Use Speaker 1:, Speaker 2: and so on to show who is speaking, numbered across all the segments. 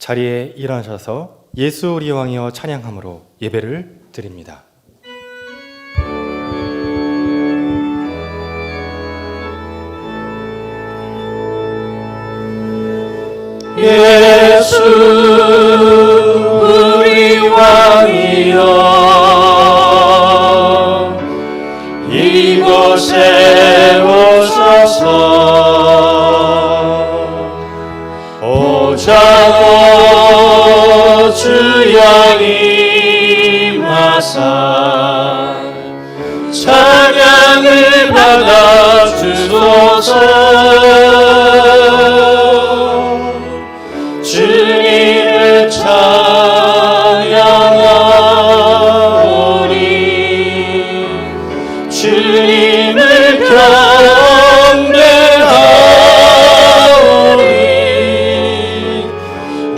Speaker 1: 자리에 일어나셔서 예수 우리 왕이여 찬양함으로 예배를 드립니다.
Speaker 2: 예수 우리 왕이여 이곳에 오소서. 오자고 주여 임하사 찬양을 받아 주소서. 주님을 찬양하오니 주님을 경배하오니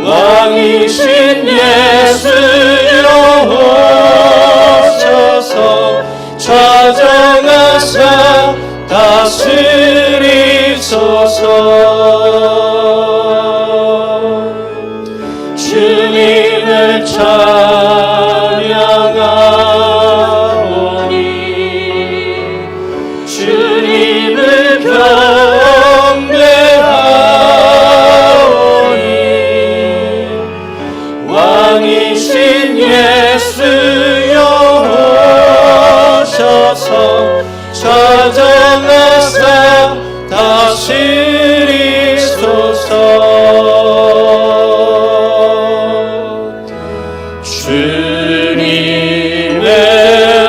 Speaker 2: 왕이신 예수여 오셔서 찾아가사 다스리소서. 주님을 찬양하오니 주님을 경배하오니 왕이신 예수여 오셔서 찾아가사 다스리소서. 주님의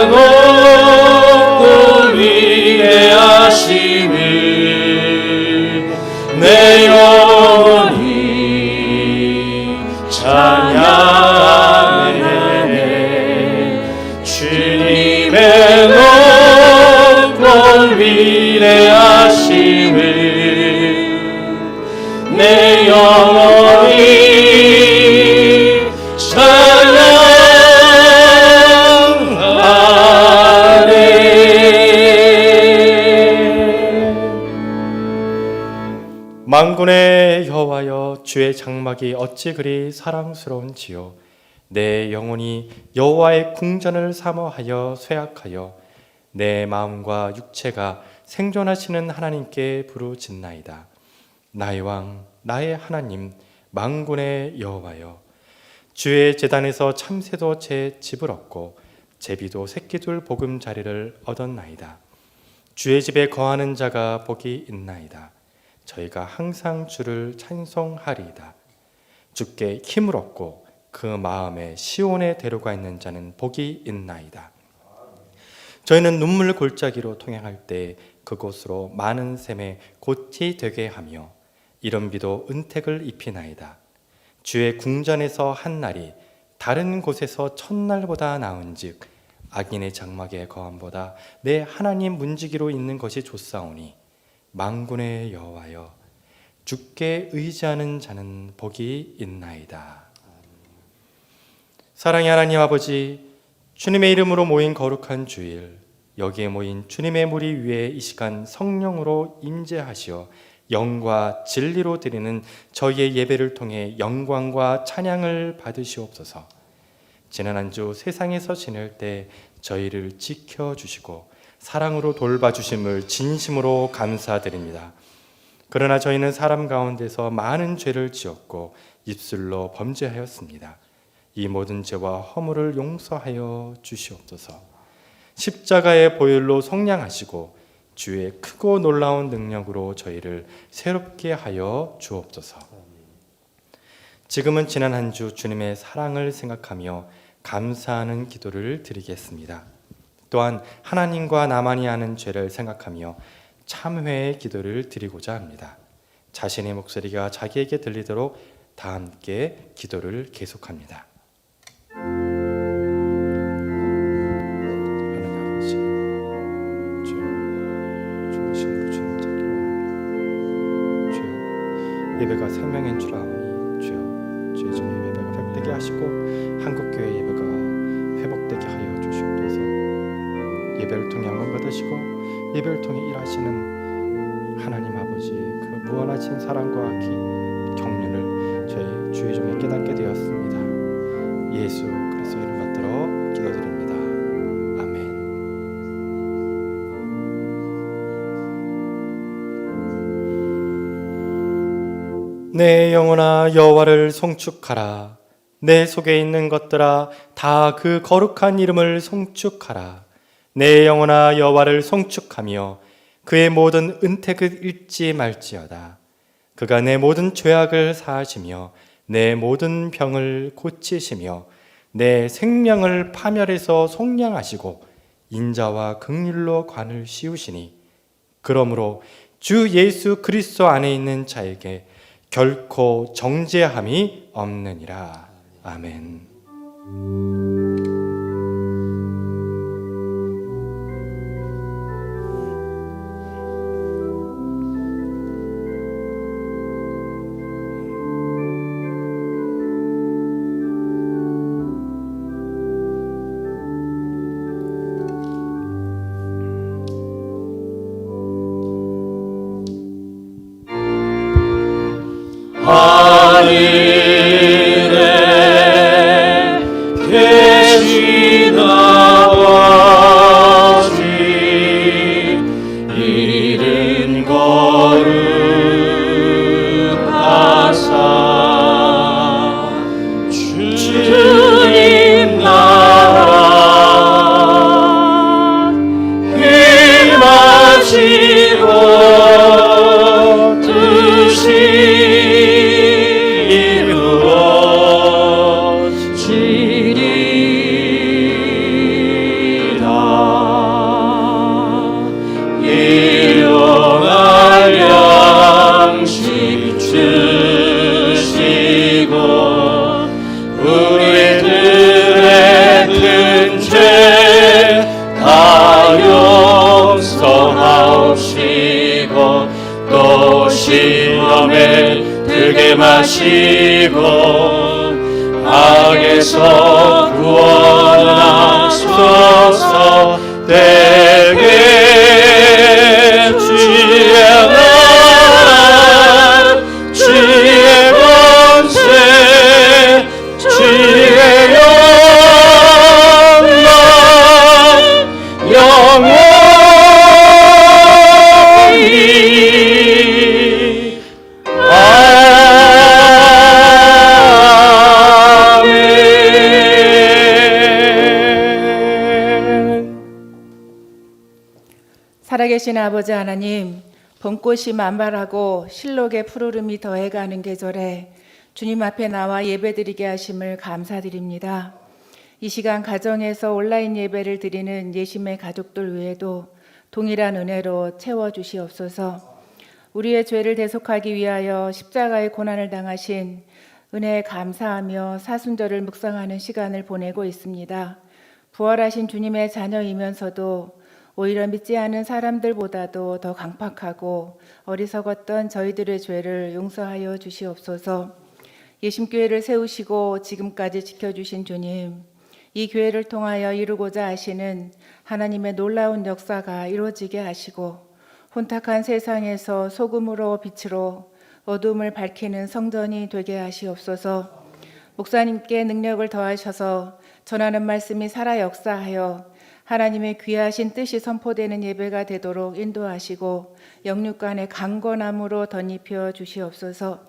Speaker 2: 높고 위대하심을 내 영혼이 찬양해. 주님의 높고 위대하심을 내 영혼이
Speaker 1: 만군의 여호와여 주의 장막이 어찌 그리 사랑스러운지요. 내 영혼이 여호와의 궁전을 사모하여 쇠약하여 내 마음과 육체가 생존하시는 하나님께 부르짖나이다. 나의 왕 나의 하나님 만군의 여호와여 주의 제단에서 참새도 제 집을 얻고 제비도 새끼둘 보금자리를 얻었나이다. 주의 집에 거하는 자가 복이 있나이다. 저희가 항상 주를 찬송하리이다. 주께 힘을 얻고 그 마음에 시온에 데려가 있는 자는 복이 있나이다. 저희는 눈물 골짜기로 통행할 때 그곳으로 많은 샘에 곧이 되게 하며 이른 비도 은택을 입히나이다. 주의 궁전에서 한 날이 다른 곳에서 첫날보다 나은즉 악인의 장막에 거함보다 내 하나님 문지기로 있는 것이 좋사오니 만군의 여호와여 주께 의지하는 자는 복이 있나이다. 사랑의 하나님 아버지, 주님의 이름으로 모인 거룩한 주일, 여기에 모인 주님의 무리 위에 이 시간 성령으로 임재하시어 영과 진리로 드리는 저희의 예배를 통해 영광과 찬양을 받으시옵소서. 지난 한 주 세상에서 지낼 때 저희를 지켜주시고 사랑으로 돌봐주심을 진심으로 감사드립니다. 그러나 저희는 사람 가운데서 많은 죄를 지었고 입술로 범죄하였습니다. 이 모든 죄와 허물을 용서하여 주시옵소서. 십자가의 보혈로 속량하시고 주의 크고 놀라운 능력으로 저희를 새롭게 하여 주옵소서. 지금은 지난 한 주 주님의 사랑을 생각하며 감사하는 기도를 드리겠습니다. 또한 하나님과 나만이 하는 죄를 생각하며 참회의 기도를 드리고자 합니다. 자신의 목소리가 자기에게 들리도록 다 함께 기도를 계속합니다. 하나님 아버지, 주여 중심으로 주님 찾기로 합니다. 주여 예배가 생명인 줄 아오니 주여 주의 주님 예배가 획되게 하시고 한국교회 예배가 회복되게 하여 주시옵소서. 예배를 통해 영광 받으시고 예배를 통해 일하시는 하나님 아버지 그 무한하신 사랑과 격려를 저희 주의 종에 깨닫게 되었습니다. 예수 그리스도의 이름 받들어 기도드립니다. 아멘. 내 영혼아 여호와를 송축하라. 내 속에 있는 것들아 다 그 거룩한 이름을 송축하라. 내 영혼아 여호와를 송축하며 그의 모든 은택을 잊지 말지어다. 그가 내 모든 죄악을 사하시며 내 모든 병을 고치시며 내 생명을 파멸해서 속량하시고 인자와 긍휼로 관을 씌우시니 그러므로 주 예수 그리스도 안에 있는 자에게 결코 정죄함이 없느니라. 아멘.
Speaker 2: 하늘에 계신 아버지 이름 거룩하사 주님 나라 임하시고 시험에 들게 마시고 악에서 구원하소서. 내게 주의 나라 주의 권세 주의 영광
Speaker 3: 살아계신 아버지 하나님, 봄꽃이 만발하고 실록의 푸르름이 더해가는 계절에 주님 앞에 나와 예배드리게 하심을 감사드립니다. 이 시간 가정에서 온라인 예배를 드리는 예심의 가족들 외에도 동일한 은혜로 채워주시옵소서. 우리의 죄를 대속하기 위하여 십자가의 고난을 당하신 은혜에 감사하며 사순절을 묵상하는 시간을 보내고 있습니다. 부활하신 주님의 자녀이면서도 오히려 믿지 않은 사람들보다도 더 강팍하고 어리석었던 저희들의 죄를 용서하여 주시옵소서. 예심교회를 세우시고 지금까지 지켜주신 주님, 이 교회를 통하여 이루고자 하시는 하나님의 놀라운 역사가 이루어지게 하시고 혼탁한 세상에서 소금으로 빛으로 어둠을 밝히는 성전이 되게 하시옵소서. 목사님께 능력을 더하셔서 전하는 말씀이 살아 역사하여 하나님의 귀하신 뜻이 선포되는 예배가 되도록 인도하시고 영육간의 강건함으로 덧입혀 주시옵소서.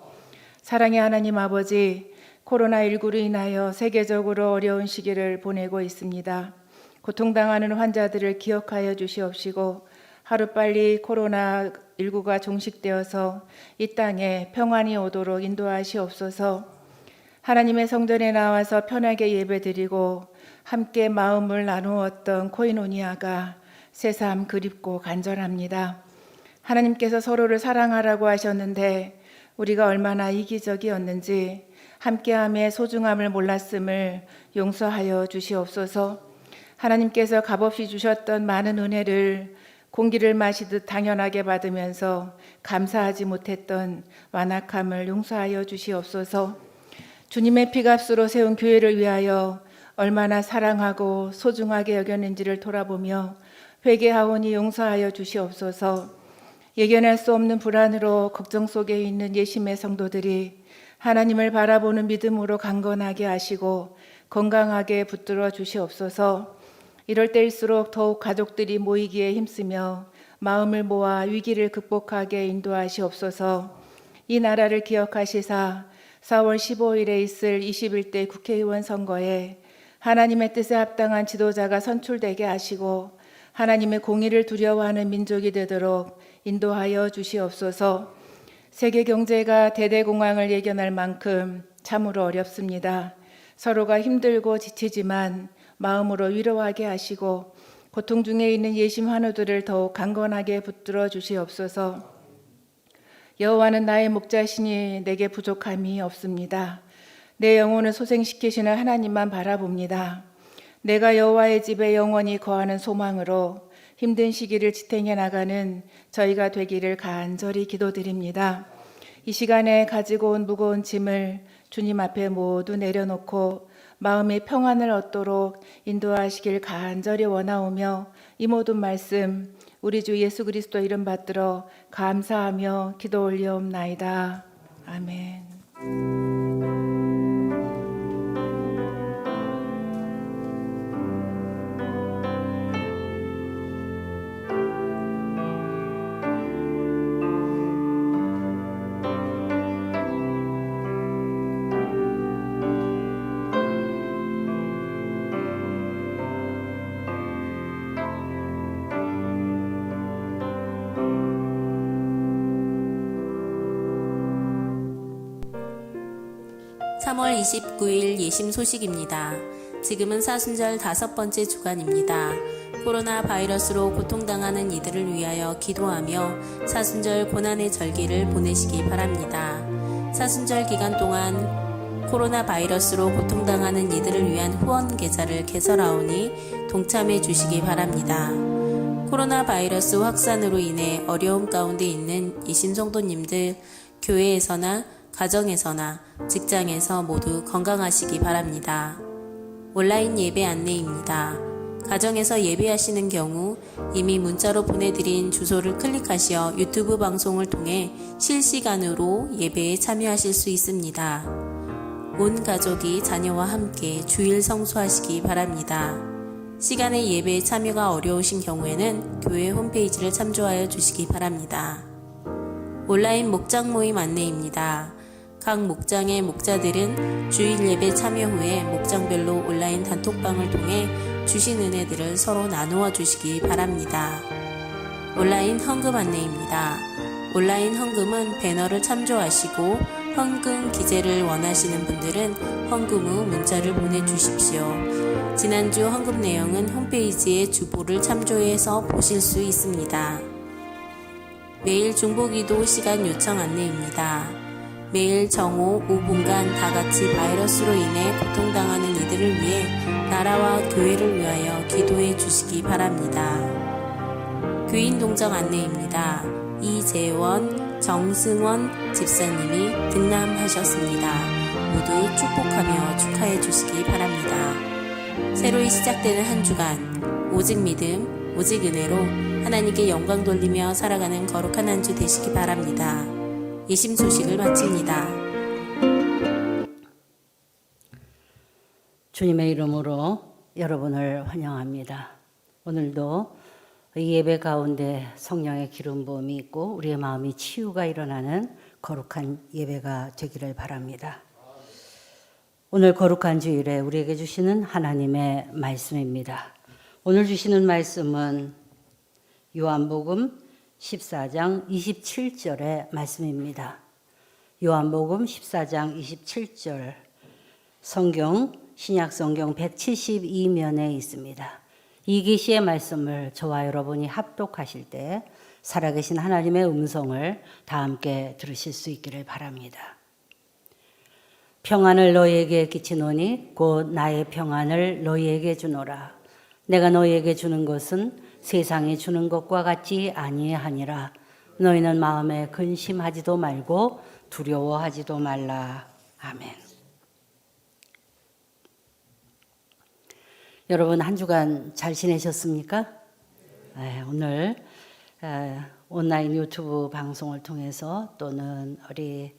Speaker 3: 사랑의 하나님 아버지, 코로나19로 인하여 세계적으로 어려운 시기를 보내고 있습니다. 고통당하는 환자들을 기억하여 주시옵시고 하루빨리 코로나19가 종식되어서 이 땅에 평안이 오도록 인도하시옵소서. 하나님의 성전에 나와서 편하게 예배드리고 함께 마음을 나누었던 코이노니아가 새삼 그립고 간절합니다. 하나님께서 서로를 사랑하라고 하셨는데 우리가 얼마나 이기적이었는지 함께함의 소중함을 몰랐음을 용서하여 주시옵소서. 하나님께서 값없이 주셨던 많은 은혜를 공기를 마시듯 당연하게 받으면서 감사하지 못했던 완악함을 용서하여 주시옵소서. 주님의 피값으로 세운 교회를 위하여 얼마나 사랑하고 소중하게 여겼는지를 돌아보며 회개하오니 용서하여 주시옵소서. 예견할 수 없는 불안으로 걱정 속에 있는 예심의 성도들이 하나님을 바라보는 믿음으로 강건하게 하시고 건강하게 붙들어 주시옵소서. 이럴 때일수록 더욱 가족들이 모이기에 힘쓰며 마음을 모아 위기를 극복하게 인도하시옵소서. 이 나라를 기억하시사 4월 15일에 있을 21대 국회의원 선거에 하나님의 뜻에 합당한 지도자가 선출되게 하시고 하나님의 공의를 두려워하는 민족이 되도록 인도하여 주시옵소서. 세계 경제가 대대공황을 예견할 만큼 참으로 어렵습니다. 서로가 힘들고 지치지만 마음으로 위로하게 하시고 고통 중에 있는 예심 환우들을 더욱 강건하게 붙들어 주시옵소서. 여호와는 나의 목자시니 내게 부족함이 없습니다. 내 영혼을 소생시키시는 하나님만 바라봅니다. 내가 여호와의 집에 영원히 거하는 소망으로 힘든 시기를 지탱해 나가는 저희가 되기를 간절히 기도드립니다. 이 시간에 가지고 온 무거운 짐을 주님 앞에 모두 내려놓고 마음의 평안을 얻도록 인도하시길 간절히 원하오며 이 모든 말씀 우리 주 예수 그리스도 이름 받들어 감사하며 기도 올리옵나이다. 아멘.
Speaker 4: 3월 29일 예심 소식입니다. 지금은 사순절 5번째 주간입니다. 코로나 바이러스로 고통당하는 이들을 위하여 기도하며 사순절 고난의 절기를 보내시기 바랍니다. 사순절 기간 동안 코로나 바이러스로 고통당하는 이들을 위한 후원 계좌를 개설하오니 동참해 주시기 바랍니다. 코로나 바이러스 확산으로 인해 어려움 가운데 있는 이신 성도님들, 교회에서나 가정에서나 직장에서 모두 건강하시기 바랍니다. 온라인 예배 안내입니다. 가정에서 예배하시는 경우 이미 문자로 보내드린 주소를 클릭하시어 유튜브 방송을 통해 실시간으로 예배에 참여하실 수 있습니다. 온 가족이 자녀와 함께 주일 성수하시기 바랍니다. 시간에 예배에 참여가 어려우신 경우에는 교회 홈페이지를 참조하여 주시기 바랍니다. 온라인 목장 모임 안내입니다. 각 목장의 목자들은 주일 예배 참여 후에 목장별로 온라인 단톡방을 통해 주신 은혜들을 서로 나누어 주시기 바랍니다. 온라인 헌금 안내입니다. 온라인 헌금은 배너를 참조하시고 헌금 기재를 원하시는 분들은 헌금 후 문자를 보내주십시오. 지난주 헌금 내용은 홈페이지에 주보를 참조해서 보실 수 있습니다. 매일 중보기도 시간 요청 안내입니다. 매일 정오 5분간 다같이 바이러스로 인해 고통당하는 이들을 위해 나라와 교회를 위하여 기도해 주시기 바랍니다. 교인 동정 안내입니다. 이재원, 정승원 집사님이 등남하셨습니다. 모두 축복하며 축하해 주시기 바랍니다. 새로이 시작되는 한 주간 오직 믿음, 오직 은혜로 하나님께 영광 돌리며 살아가는 거룩한 한 주 되시기 바랍니다. 예심 소식을 마칩니다.
Speaker 5: 주님의 이름으로 여러분을 환영합니다. 오늘도 이 예배 가운데 성령의 기름 부음이 있고 우리의 마음이 치유가 일어나는 거룩한 예배가 되기를 바랍니다. 오늘 거룩한 주일에 우리에게 주시는 하나님의 말씀입니다. 오늘 주시는 말씀은 요한복음 14장 27절의 말씀입니다. 요한복음 14장 27절 성경 신약성경 172면에 있습니다. 이 계시의 말씀을 저와 여러분이 합독하실 때 살아계신 하나님의 음성을 다 함께 들으실 수 있기를 바랍니다. 평안을 너희에게 끼치노니 곧 나의 평안을 너희에게 주노라. 내가 너희에게 주는 것은 세상이 주는 것과 같지 아니하니라. 너희는 마음에 근심하지도 말고 두려워하지도 말라. 아멘. 여러분 한 주간 잘 지내셨습니까? 오늘 온라인 유튜브 방송을 통해서 또는 우리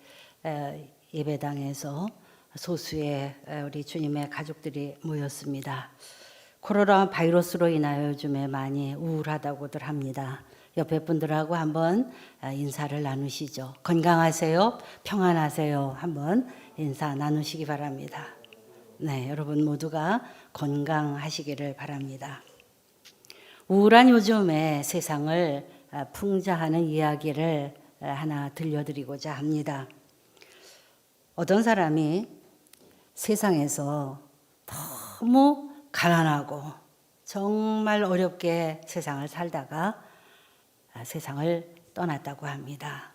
Speaker 5: 예배당에서 소수의 우리 주님의 가족들이 모였습니다. 코로나 바이러스로 인하여 요즘에 많이 우울하다고들 합니다. 옆에 분들하고 한번 인사를 나누시죠. 건강하세요? 평안하세요? 한번 인사 나누시기 바랍니다. 네, 여러분 모두가 건강하시기를 바랍니다. 우울한 요즘에 세상을 풍자하는 이야기를 하나 들려드리고자 합니다. 어떤 사람이 세상에서 너무 가난하고 정말 어렵게 세상을 살다가 세상을 떠났다고 합니다.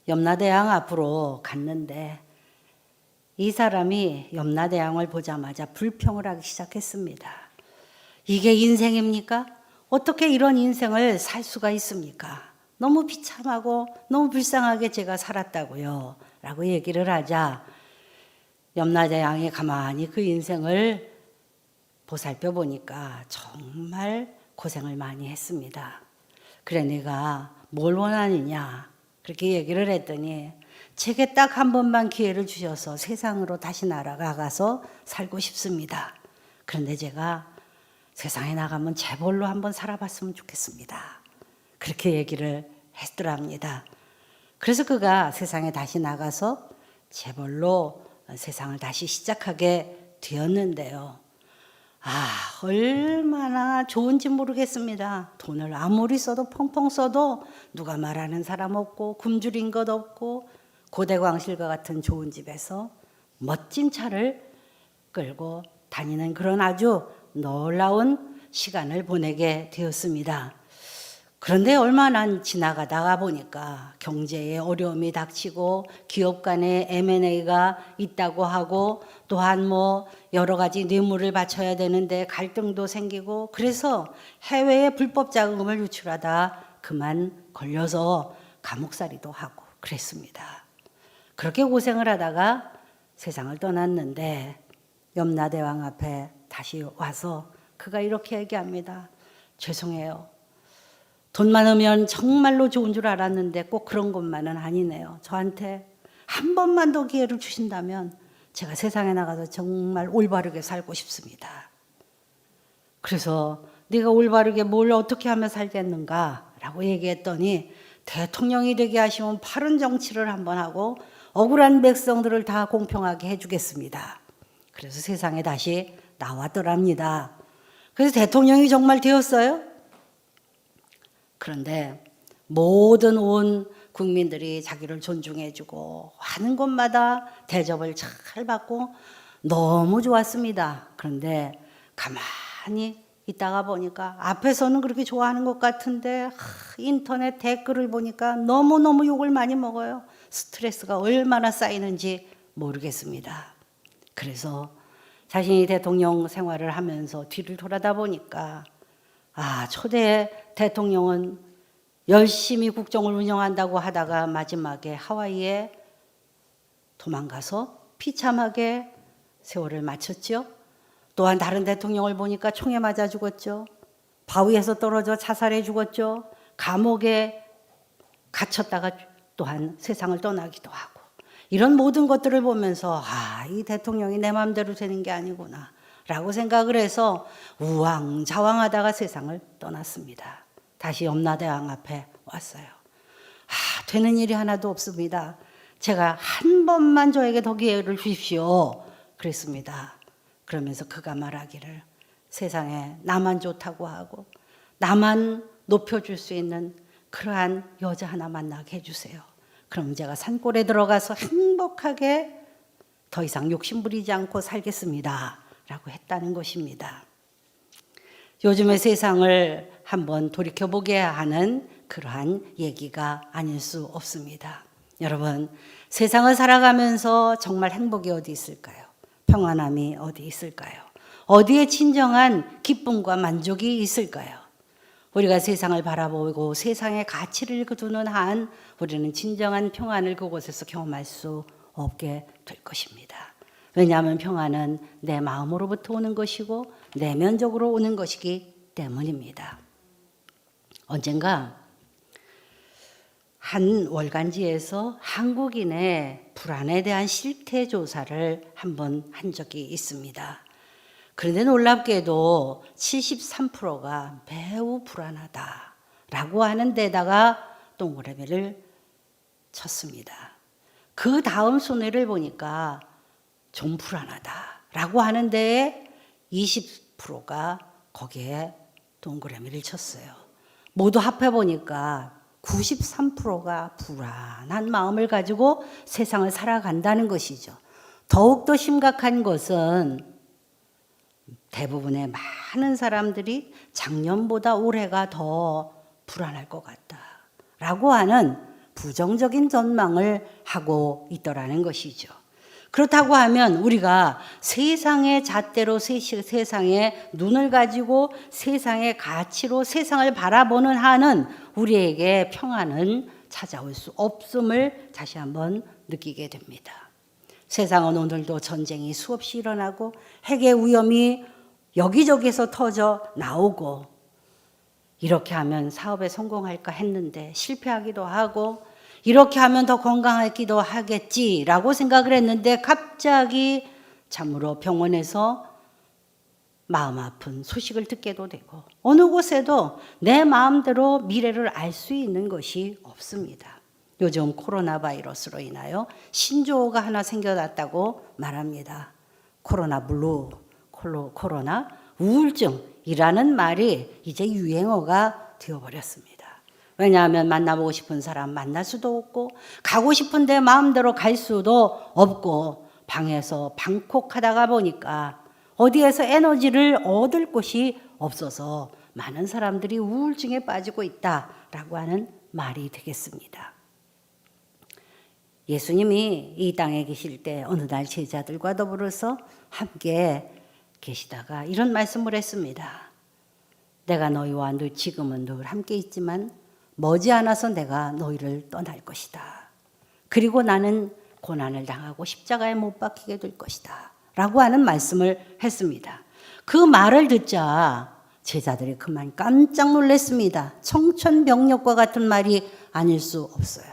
Speaker 5: 염라대왕 앞으로 갔는데 이 사람이 염라대왕을 보자마자 불평을 하기 시작했습니다. 이게 인생입니까? 어떻게 이런 인생을 살 수가 있습니까? 너무 비참하고 너무 불쌍하게 제가 살았다고요. 라고 얘기를 하자 염라대왕이 가만히 그 인생을 보살펴 보니까 정말 고생을 많이 했습니다. 그래 내가 뭘 원하느냐 그렇게 얘기를 했더니 제게 딱 한 번만 기회를 주셔서 세상으로 다시 날아가서 살고 싶습니다. 그런데 제가 세상에 나가면 재벌로 한번 살아봤으면 좋겠습니다. 그렇게 얘기를 했더랍니다. 그래서 그가 세상에 다시 나가서 재벌로 세상을 다시 시작하게 되었는데요. 얼마나 좋은지 모르겠습니다. 돈을 아무리 써도 펑펑 써도 누가 말하는 사람 없고 굶주린 것 없고 고대광실과 같은 좋은 집에서 멋진 차를 끌고 다니는 그런 아주 놀라운 시간을 보내게 되었습니다. 그런데 얼마나 지나가다가 보니까 경제에 어려움이 닥치고 기업 간에 M&A가 있다고 하고 또한 여러 가지 뇌물을 바쳐야 되는데 갈등도 생기고 그래서 해외에 불법 자금을 유출하다 그만 걸려서 감옥살이도 하고 그랬습니다. 그렇게 고생을 하다가 세상을 떠났는데 염라대왕 앞에 다시 와서 그가 이렇게 얘기합니다. 죄송해요. 돈 많으면 정말로 좋은 줄 알았는데 꼭 그런 것만은 아니네요. 저한테 한 번만 더 기회를 주신다면 제가 세상에 나가서 정말 올바르게 살고 싶습니다. 그래서 네가 올바르게 뭘 어떻게 하면 살겠는가? 라고 얘기했더니 대통령이 되게 하시면 바른 정치를 한번 하고 억울한 백성들을 다 공평하게 해주겠습니다. 그래서 세상에 다시 나왔더랍니다. 그래서 대통령이 정말 되었어요. 그런데 모든 온 국민들이 자기를 존중해주고 하는 곳마다 대접을 잘 받고 너무 좋았습니다. 그런데 가만히 있다가 보니까 앞에서는 그렇게 좋아하는 것 같은데 인터넷 댓글을 보니까 너무너무 욕을 많이 먹어요. 스트레스가 얼마나 쌓이는지 모르겠습니다. 그래서 자신이 대통령 생활을 하면서 뒤를 돌아다 보니까 초대 대통령은 열심히 국정을 운영한다고 하다가 마지막에 하와이에 도망가서 비참하게 세월을 마쳤죠. 또한 다른 대통령을 보니까 총에 맞아 죽었죠. 바위에서 떨어져 자살해 죽었죠. 감옥에 갇혔다가 또한 세상을 떠나기도 하고 이런 모든 것들을 보면서 이 대통령이 내 마음대로 되는 게 아니구나 라고 생각을 해서 우왕좌왕하다가 세상을 떠났습니다. 다시 염라대왕 앞에 왔어요. 되는 일이 하나도 없습니다. 제가 한 번만 저에게 더 기회를 주십시오. 그랬습니다. 그러면서 그가 말하기를 세상에 나만 좋다고 하고 나만 높여줄 수 있는 그러한 여자 하나 만나게 해주세요. 그럼 제가 산골에 들어가서 행복하게 더 이상 욕심 부리지 않고 살겠습니다. 라고 했다는 것입니다. 요즘의 세상을 한번 돌이켜보게 하는 그러한 얘기가 아닐 수 없습니다. 여러분, 세상을 살아가면서 정말 행복이 어디 있을까요? 평안함이 어디 있을까요? 어디에 진정한 기쁨과 만족이 있을까요? 우리가 세상을 바라보고 세상의 가치를 두는 한 우리는 진정한 평안을 그곳에서 경험할 수 없게 될 것입니다. 왜냐하면 평안은 내 마음으로부터 오는 것이고 내면적으로 오는 것이기 때문입니다. 언젠가 한 월간지에서 한국인의 불안에 대한 실태 조사를 한번 한 적이 있습니다. 그런데 놀랍게도 73%가 매우 불안하다라고 하는 데다가 동그라미를 쳤습니다. 그 다음 순위를 보니까 좀 불안하다라고 하는 데에 20%가 거기에 동그라미를 쳤어요. 모두 합해 보니까 93%가 불안한 마음을 가지고 세상을 살아간다는 것이죠. 더욱더 심각한 것은 대부분의 많은 사람들이 작년보다 올해가 더 불안할 것 같다라고 하는 부정적인 전망을 하고 있더라는 것이죠. 그렇다고 하면 우리가 세상의 잣대로 세상의 눈을 가지고 세상의 가치로 세상을 바라보는 한은 우리에게 평안은 찾아올 수 없음을 다시 한번 느끼게 됩니다. 세상은 오늘도 전쟁이 수없이 일어나고 핵의 위험이 여기저기서 터져 나오고 이렇게 하면 사업에 성공할까 했는데 실패하기도 하고 이렇게 하면 더 건강하기도 하겠지라고 생각을 했는데 갑자기 참으로 병원에서 마음 아픈 소식을 듣게도 되고 어느 곳에도 내 마음대로 미래를 알 수 있는 것이 없습니다. 요즘 코로나 바이러스로 인하여 신조어가 하나 생겨났다고 말합니다. 코로나 블루, 코로나 우울증이라는 말이 이제 유행어가 되어버렸습니다. 왜냐하면 만나보고 싶은 사람 만날 수도 없고 가고 싶은데 마음대로 갈 수도 없고 방에서 방콕하다가 보니까 어디에서 에너지를 얻을 곳이 없어서 많은 사람들이 우울증에 빠지고 있다라고 하는 말이 되겠습니다. 예수님이 이 땅에 계실 때 어느 날 제자들과 더불어서 함께 계시다가 이런 말씀을 했습니다. 내가 너희와 지금은 늘 함께 있지만 머지않아서 내가 너희를 떠날 것이다. 그리고 나는 고난을 당하고 십자가에 못 박히게 될 것이다. 라고 하는 말씀을 했습니다. 그 말을 듣자 제자들이 그만 깜짝 놀랐습니다. 청천벽력과 같은 말이 아닐 수 없어요.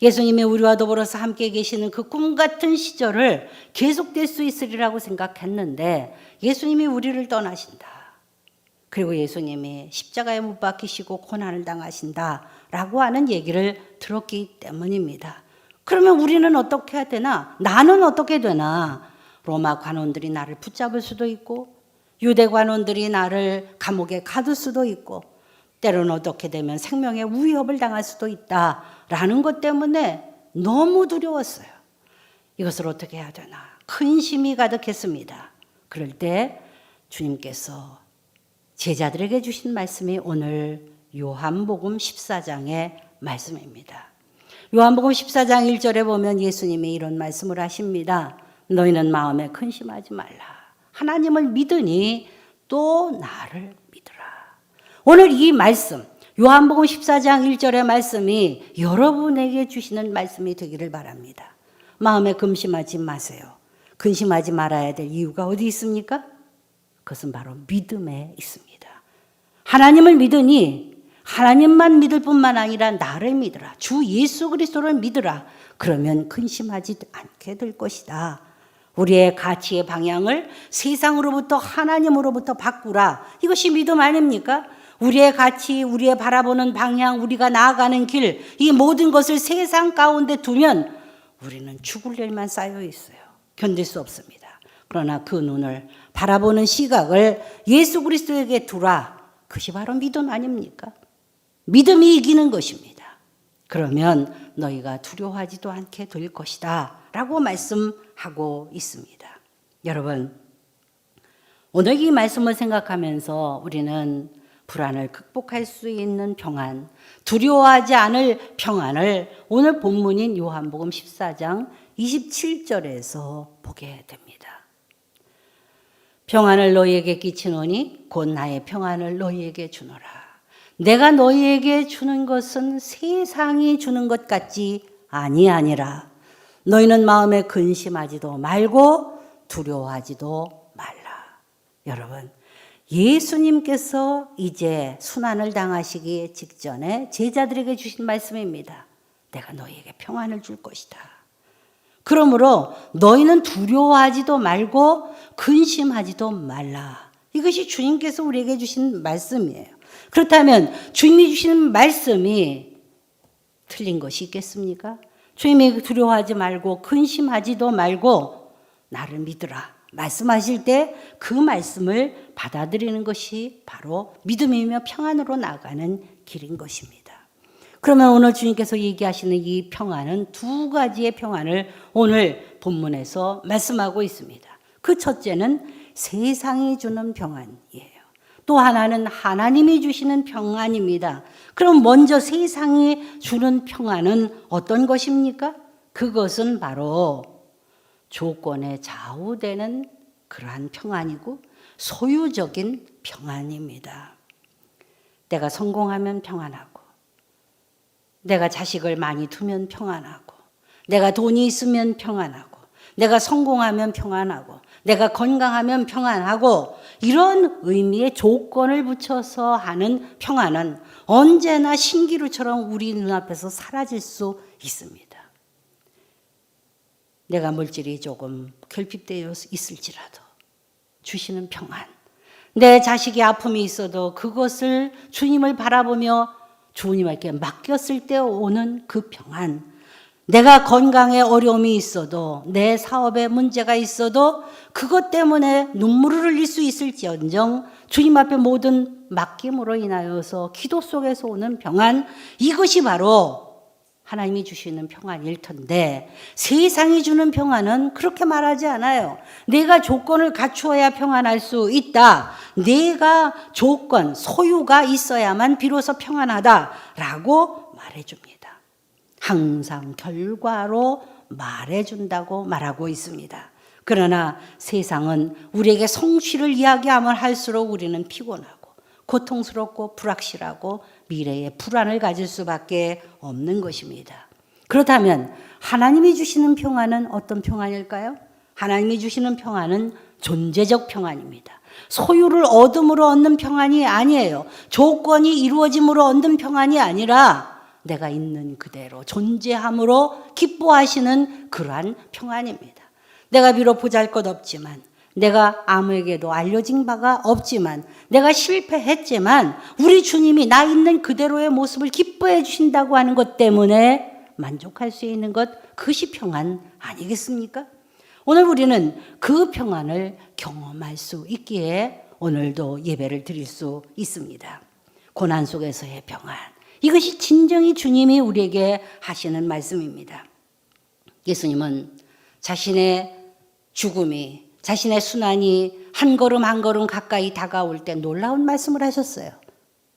Speaker 5: 예수님이 우리와 더불어서 함께 계시는 그 꿈 같은 시절을 계속될 수 있으리라고 생각했는데 예수님이 우리를 떠나신다. 그리고 예수님이 십자가에 못 박히시고 고난을 당하신다라고 하는 얘기를 들었기 때문입니다. 그러면 우리는 어떻게 해야 되나? 나는 어떻게 되나? 로마 관원들이 나를 붙잡을 수도 있고 유대 관원들이 나를 감옥에 가둘 수도 있고 때로는 어떻게 되면 생명의 위협을 당할 수도 있다라는 것 때문에 너무 두려웠어요. 이것을 어떻게 해야 되나? 근심이 가득했습니다. 그럴 때 주님께서 제자들에게 주신 말씀이 오늘 요한복음 14장의 말씀입니다. 요한복음 14장 1절에 보면 예수님이 이런 말씀을 하십니다. 너희는 마음에 근심하지 말라. 하나님을 믿으니 또 나를 믿으라. 오늘 이 말씀 요한복음 14장 1절의 말씀이 여러분에게 주시는 말씀이 되기를 바랍니다. 마음에 근심하지 마세요. 근심하지 말아야 될 이유가 어디 있습니까? 그것은 바로 믿음에 있습니다. 하나님을 믿으니 하나님만 믿을 뿐만 아니라 나를 믿으라. 주 예수 그리스도를 믿으라. 그러면 근심하지 않게 될 것이다. 우리의 가치의 방향을 세상으로부터 하나님으로부터 바꾸라. 이것이 믿음 아닙니까? 우리의 가치, 우리의 바라보는 방향, 우리가 나아가는 길, 이 모든 것을 세상 가운데 두면 우리는 죽을 일만 쌓여 있어요. 견딜 수 없습니다. 그러나 그 눈을 바라보는 시각을 예수 그리스도에게 두라. 그것이 바로 믿음 아닙니까? 믿음이 이기는 것입니다. 그러면 너희가 두려워하지도 않게 될 것이다 라고 말씀하고 있습니다. 여러분, 오늘 이 말씀을 생각하면서 우리는 불안을 극복할 수 있는 평안, 두려워하지 않을 평안을 오늘 본문인 요한복음 14장 27절에서 보게 됩니다. 평안을 너희에게 끼치노니 곧 나의 평안을 너희에게 주노라. 내가 너희에게 주는 것은 세상이 주는 것 같지 아니하니라. 너희는 마음에 근심하지도 말고 두려워하지도 말라. 여러분, 예수님께서 이제 순환을 당하시기 직전에 제자들에게 주신 말씀입니다. 내가 너희에게 평안을 줄 것이다. 그러므로 너희는 두려워하지도 말고 근심하지도 말라. 이것이 주님께서 우리에게 주신 말씀이에요. 그렇다면 주님이 주시는 말씀이 틀린 것이 있겠습니까? 주님이 두려워하지 말고 근심하지도 말고 나를 믿으라 말씀하실 때 그 말씀을 받아들이는 것이 바로 믿음이며 평안으로 나아가는 길인 것입니다. 그러면 오늘 주님께서 얘기하시는 이 평안은 두 가지의 평안을 오늘 본문에서 말씀하고 있습니다. 그 첫째는 세상이 주는 평안이에요. 또 하나는 하나님이 주시는 평안입니다. 그럼 먼저 세상이 주는 평안은 어떤 것입니까? 그것은 바로 조건에 좌우되는 그러한 평안이고 소유적인 평안입니다. 내가 성공하면 평안하고, 내가 자식을 많이 두면 평안하고, 내가 돈이 있으면 평안하고, 내가 성공하면 평안하고, 내가 건강하면 평안하고, 이런 의미의 조건을 붙여서 하는 평안은 언제나 신기루처럼 우리 눈앞에서 사라질 수 있습니다. 내가 물질이 조금 결핍되어 있을지라도 주시는 평안, 내 자식이 아픔이 있어도 그것을 주님을 바라보며 주님께 맡겼을 때 오는 그 평안, 내가 건강에 어려움이 있어도 내 사업에 문제가 있어도 그것 때문에 눈물을 흘릴 수 있을지언정 주님 앞에 모든 맡김으로 인하여서 기도 속에서 오는 평안, 이것이 바로 하나님이 주시는 평안일 텐데 세상이 주는 평안은 그렇게 말하지 않아요. 내가 조건을 갖추어야 평안할 수 있다. 내가 조건, 소유가 있어야만 비로소 평안하다라고 말해줍니다. 항상 결과로 말해준다고 말하고 있습니다. 그러나 세상은 우리에게 성취를 이야기하면 할수록 우리는 피곤하고 고통스럽고 불확실하고 미래에 불안을 가질 수밖에 없는 것입니다. 그렇다면 하나님이 주시는 평안은 어떤 평안일까요? 하나님이 주시는 평안은 존재적 평안입니다. 소유를 얻음으로 얻는 평안이 아니에요. 조건이 이루어짐으로 얻는 평안이 아니라 내가 있는 그대로 존재함으로 기뻐하시는 그러한 평안입니다. 내가 비록 보잘것없지만, 내가 아무에게도 알려진 바가 없지만, 내가 실패했지만 우리 주님이 나 있는 그대로의 모습을 기뻐해 주신다고 하는 것 때문에 만족할 수 있는 것, 그것이 평안 아니겠습니까? 오늘 우리는 그 평안을 경험할 수 있기에 오늘도 예배를 드릴 수 있습니다. 고난 속에서의 평안, 이것이 진정히 주님이 우리에게 하시는 말씀입니다. 예수님은 자신의 죽음이, 자신의 순환이 한 걸음 한 걸음 가까이 다가올 때 놀라운 말씀을 하셨어요.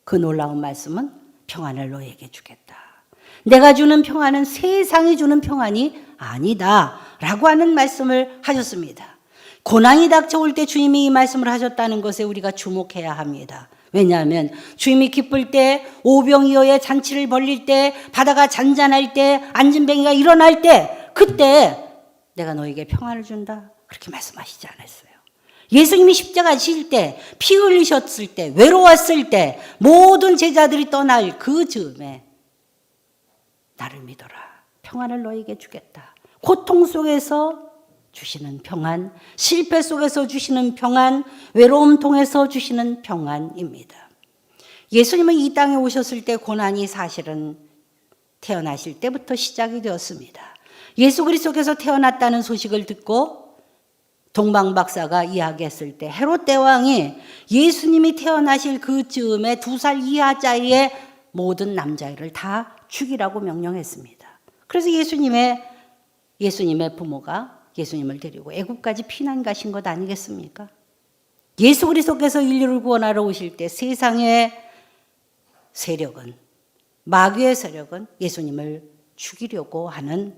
Speaker 5: 그 놀라운 말씀은 평안을 너에게 주겠다. 내가 주는 평안은 세상이 주는 평안이 아니다 라고 하는 말씀을 하셨습니다. 고난이 닥쳐올 때 주님이 이 말씀을 하셨다는 것에 우리가 주목해야 합니다. 왜냐하면 주님이 기쁠 때, 오병이어의 잔치를 벌릴 때, 바다가 잔잔할 때, 안진뱅이가 일어날 때, 그때 내가 너에게 평안을 준다, 그렇게 말씀하시지 않았어요. 예수님이 십자가 지실 때, 피 흘리셨을 때, 외로웠을 때, 모든 제자들이 떠날 그 즈음에 나를 믿어라, 평안을 너에게 주겠다. 고통 속에서 주시는 평안, 실패 속에서 주시는 평안, 외로움 통해서 주시는 평안입니다. 예수님은 이 땅에 오셨을 때 고난이 사실은 태어나실 때부터 시작이 되었습니다. 예수 그리스도께서 태어났다는 소식을 듣고 동방박사가 이야기했을 때 헤롯 대왕이 예수님이 태어나실 그 즈음에 2살 이하자의 모든 남자애를 다 죽이라고 명령했습니다. 그래서 예수님의 부모가 예수님을 데리고 애국까지 피난 가신 것 아니겠습니까? 예수 그리스도께서 인류를 구원하러 오실 때 세상의 세력은, 마귀의 세력은 예수님을 죽이려고 하는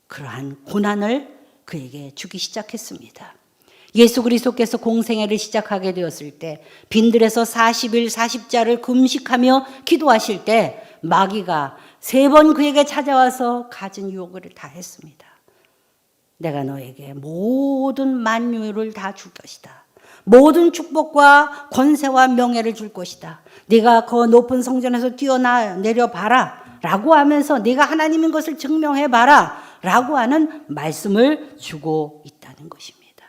Speaker 5: 그러한 고난을 그에게 주기 시작했습니다. 예수 그리스도께서 공생애를 시작하게 되었을 때 빈들에서 40일 40자를 금식하며 기도하실 때 마귀가 3번 그에게 찾아와서 가진 유혹을 다 했습니다. 내가 너에게 모든 만유를 다 줄 것이다. 모든 축복과 권세와 명예를 줄 것이다. 네가 그 높은 성전에서 뛰어내려 봐라 라고 하면서 네가 하나님인 것을 증명해봐라 라고 하는 말씀을 주고 있다는 것입니다.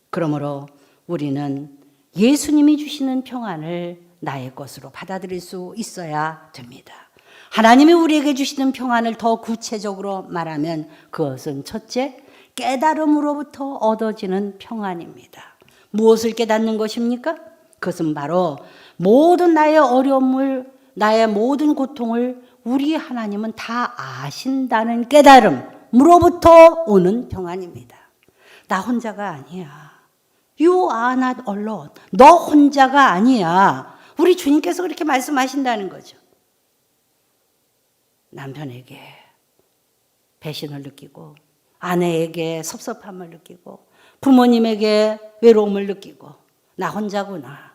Speaker 5: 그러므로 우리는 예수님이 주시는 평안을 나의 것으로 받아들일 수 있어야 됩니다. 하나님이 우리에게 주시는 평안을 더 구체적으로 말하면 그것은 첫째, 깨달음으로부터 얻어지는 평안입니다. 무엇을 깨닫는 것입니까? 그것은 바로 모든 나의 어려움을, 나의 모든 고통을 우리 하나님은 다 아신다는 깨달음으로부터 오는 평안입니다. 나 혼자가 아니야. You are not alone. 너 혼자가 아니야. 우리 주님께서 그렇게 말씀하신다는 거죠. 남편에게 배신을 느끼고, 아내에게 섭섭함을 느끼고, 부모님에게 외로움을 느끼고, 나 혼자구나.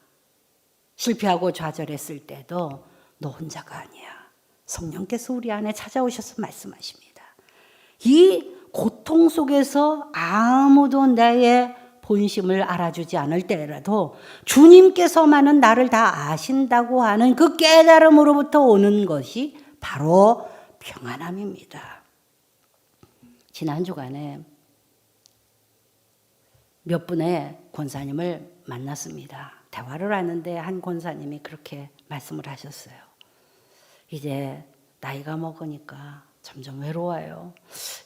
Speaker 5: 실패하고 좌절했을 때도 너 혼자가 아니야. 성령께서 우리 안에 찾아오셔서 말씀하십니다. 이 고통 속에서 아무도 나의 본심을 알아주지 않을 때라도 주님께서만은 나를 다 아신다고 하는 그 깨달음으로부터 오는 것이 바로 평안함입니다. 지난 주간에 몇 분의 권사님을 만났습니다. 대화를 하는데 한 권사님이 그렇게 말씀을 하셨어요. 이제 나이가 먹으니까 점점 외로워요.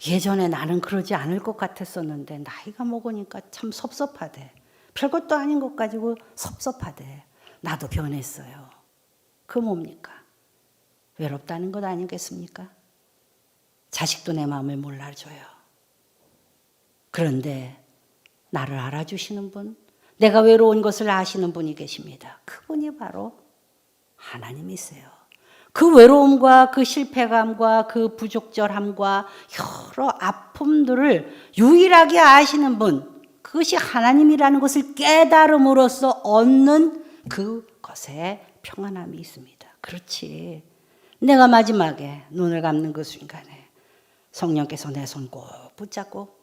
Speaker 5: 예전에 나는 그러지 않을 것 같았었는데 나이가 먹으니까 참 섭섭하대. 별것도 아닌 것 가지고 섭섭하대. 나도 변했어요. 그 뭡니까? 외롭다는 것 아니겠습니까? 자식도 내 마음을 몰라줘요. 그런데 나를 알아주시는 분, 내가 외로운 것을 아시는 분이 계십니다. 그분이 바로 하나님이세요. 그 외로움과 그 실패감과 그 부적절함과 여러 아픔들을 유일하게 아시는 분, 그것이 하나님이라는 것을 깨달음으로써 얻는 그것에 평안함이 있습니다. 그렇지. 내가 마지막에 눈을 감는 그 순간에 성령께서 내 손 꼭 붙잡고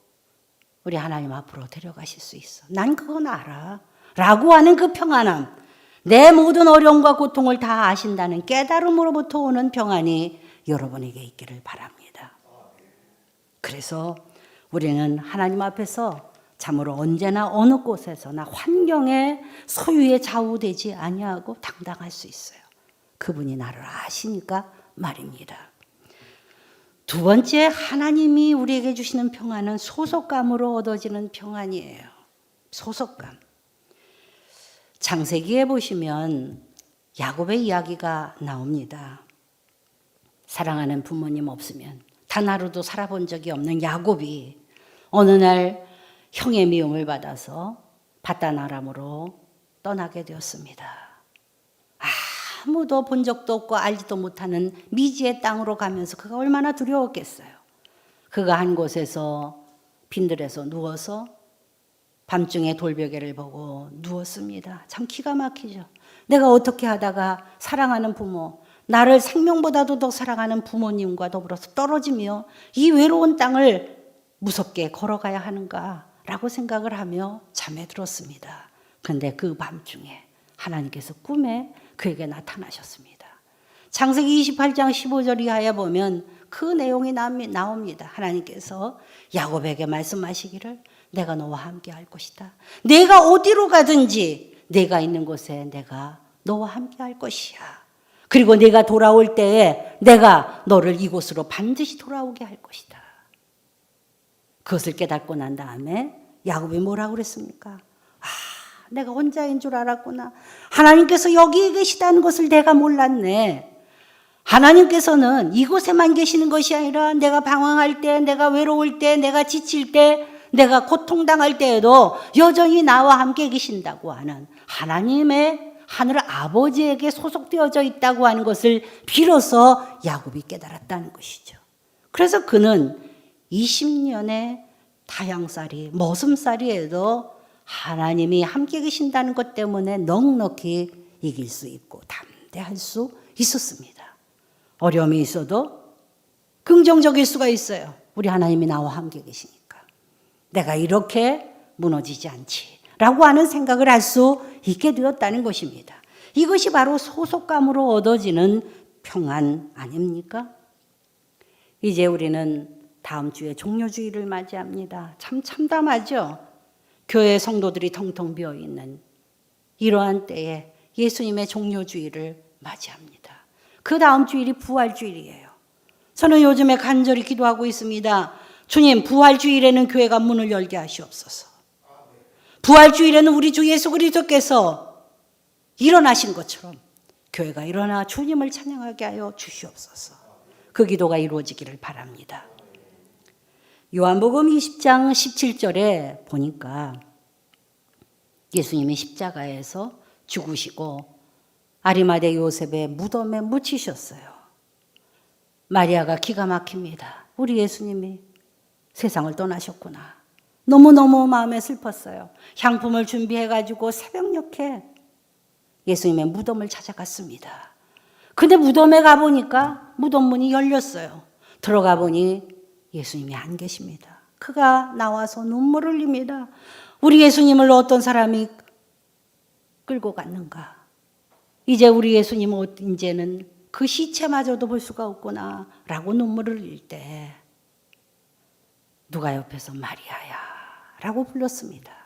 Speaker 5: 우리 하나님 앞으로 데려가실 수 있어. 난 그건 알아. 라고 하는 그 평안함. 내 모든 어려움과 고통을 다 아신다는 깨달음으로부터 오는 평안이 여러분에게 있기를 바랍니다. 그래서 우리는 하나님 앞에서 참으로 언제나 어느 곳에서나 환경에 소유에 좌우되지 아니하고 당당할 수 있어요. 그분이 나를 아시니까 말입니다. 두 번째, 하나님이 우리에게 주시는 평안은 소속감으로 얻어지는 평안이에요. 소속감. 창세기에 보시면 야곱의 이야기가 나옵니다. 사랑하는 부모님 없으면 단 하루도 살아본 적이 없는 야곱이 어느 날 형의 미움을 받아서 바단 아람으로 떠나게 되었습니다. 아무도 본 적도 없고 알지도 못하는 미지의 땅으로 가면서 그가 얼마나 두려웠겠어요. 그가 한 곳에서 빈들에서 누워서 밤중에 돌베개를 보고 누웠습니다. 참 기가 막히죠. 내가 어떻게 하다가 사랑하는 부모, 나를 생명보다도 더 사랑하는 부모님과 더불어서 떨어지며 이 외로운 땅을 무섭게 걸어가야 하는가라고 생각을 하며 잠에 들었습니다. 그런데 그 밤중에 하나님께서 꿈에 그에게 나타나셨습니다. 창세기 28장 15절 이하에 보면 그 내용이 나옵니다. 하나님께서 야곱에게 말씀하시기를 내가 너와 함께 할 것이다. 내가 어디로 가든지 내가 있는 곳에 내가 너와 함께 할 것이야. 그리고 내가 돌아올 때에 내가 너를 이곳으로 반드시 돌아오게 할 것이다. 그것을 깨닫고 난 다음에 야곱이 뭐라고 그랬습니까? 내가 혼자인 줄 알았구나. 하나님께서 여기에 계시다는 것을 내가 몰랐네. 하나님께서는 이곳에만 계시는 것이 아니라 내가 방황할 때, 내가 외로울 때, 내가 지칠 때, 내가 고통당할 때에도 여전히 나와 함께 계신다고 하는 하나님의 하늘 아버지에게 소속되어져 있다고 하는 것을 비로소 야곱이 깨달았다는 것이죠. 그래서 그는 20년의 타향살이, 머슴살이에도 하나님이 함께 계신다는 것 때문에 넉넉히 이길 수 있고 담대할 수 있었습니다. 어려움이 있어도 긍정적일 수가 있어요. 우리 하나님이 나와 함께 계시니까. 내가 이렇게 무너지지 않지 라고 하는 생각을 할 수 있게 되었다는 것입니다. 이것이 바로 소속감으로 얻어지는 평안 아닙니까? 이제 우리는 다음 주에 종료주일을 맞이합니다. 참 참담하죠? 교회 성도들이 텅텅 비어있는 이러한 때에 예수님의 종료주일을 맞이합니다. 그 다음 주일이 부활주일이에요. 저는 요즘에 간절히 기도하고 있습니다. 주님, 부활주일에는 교회가 문을 열게 하시옵소서. 부활주일에는 우리 주 예수 그리스도께서 일어나신 것처럼 교회가 일어나 주님을 찬양하게 하여 주시옵소서. 그 기도가 이루어지기를 바랍니다. 요한복음 20장 17절에 보니까 예수님이 십자가에서 죽으시고 아리마대 요셉의 무덤에 묻히셨어요. 마리아가 기가 막힙니다. 우리 예수님이 세상을 떠나셨구나. 너무너무 마음에 슬펐어요. 향품을 준비해가지고 새벽녘에 예수님의 무덤을 찾아갔습니다. 근데 무덤에 가보니까 무덤 문이 열렸어요. 들어가 보니 예수님이 안 계십니다. 그가 나와서 눈물을 흘립니다. 우리 예수님을 어떤 사람이 끌고 갔는가? 이제 우리 예수님은 이제는 그 시체마저도 볼 수가 없구나 라고 눈물을 흘릴 때 누가 옆에서 마리아야 라고 불렀습니다.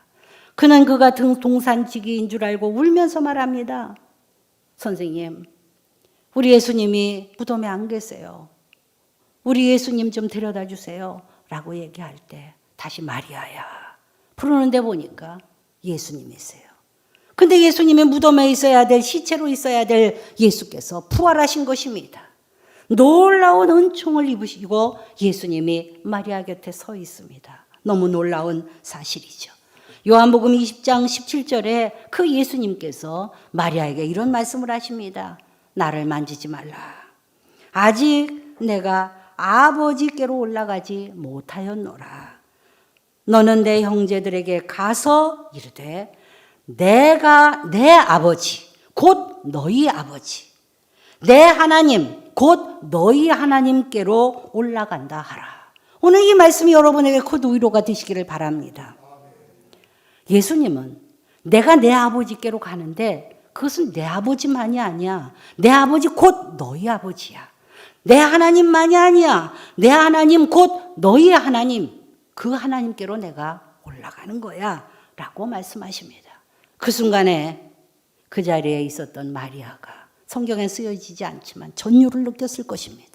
Speaker 5: 그는 그가 동산지기인 줄 알고 울면서 말합니다. 선생님, 우리 예수님이 무덤에 안 계세요. 우리 예수님 좀 데려다 주세요 라고 얘기할 때 다시 마리아야 부르는데 보니까 예수님이세요. 근데 예수님이 무덤에 있어야 될, 시체로 있어야 될 예수께서 부활하신 것입니다. 놀라운 은총을 입으시고 예수님이 마리아 곁에 서 있습니다. 너무 놀라운 사실이죠. 요한복음 20장 17절에 그 예수님께서 마리아에게 이런 말씀을 하십니다. 나를 만지지 말라. 아직 내가 아버지께로 올라가지 못하였노라. 너는 내 형제들에게 가서 이르되 내가 내 아버지 곧 너희 아버지 내 하나님 곧 너희 하나님께로 올라간다 하라. 오늘 이 말씀이 여러분에게 곧 위로가 되시기를 바랍니다. 예수님은 내가 내 아버지께로 가는데 그것은 내 아버지만이 아니야. 내 아버지 곧 너희 아버지야. 내 하나님만이 아니야. 내 하나님 곧 너희 하나님, 그 하나님께로 내가 올라가는 거야 라고 말씀하십니다. 그 순간에 그 자리에 있었던 마리아가 성경에 쓰여지지 않지만 전율을 느꼈을 것입니다.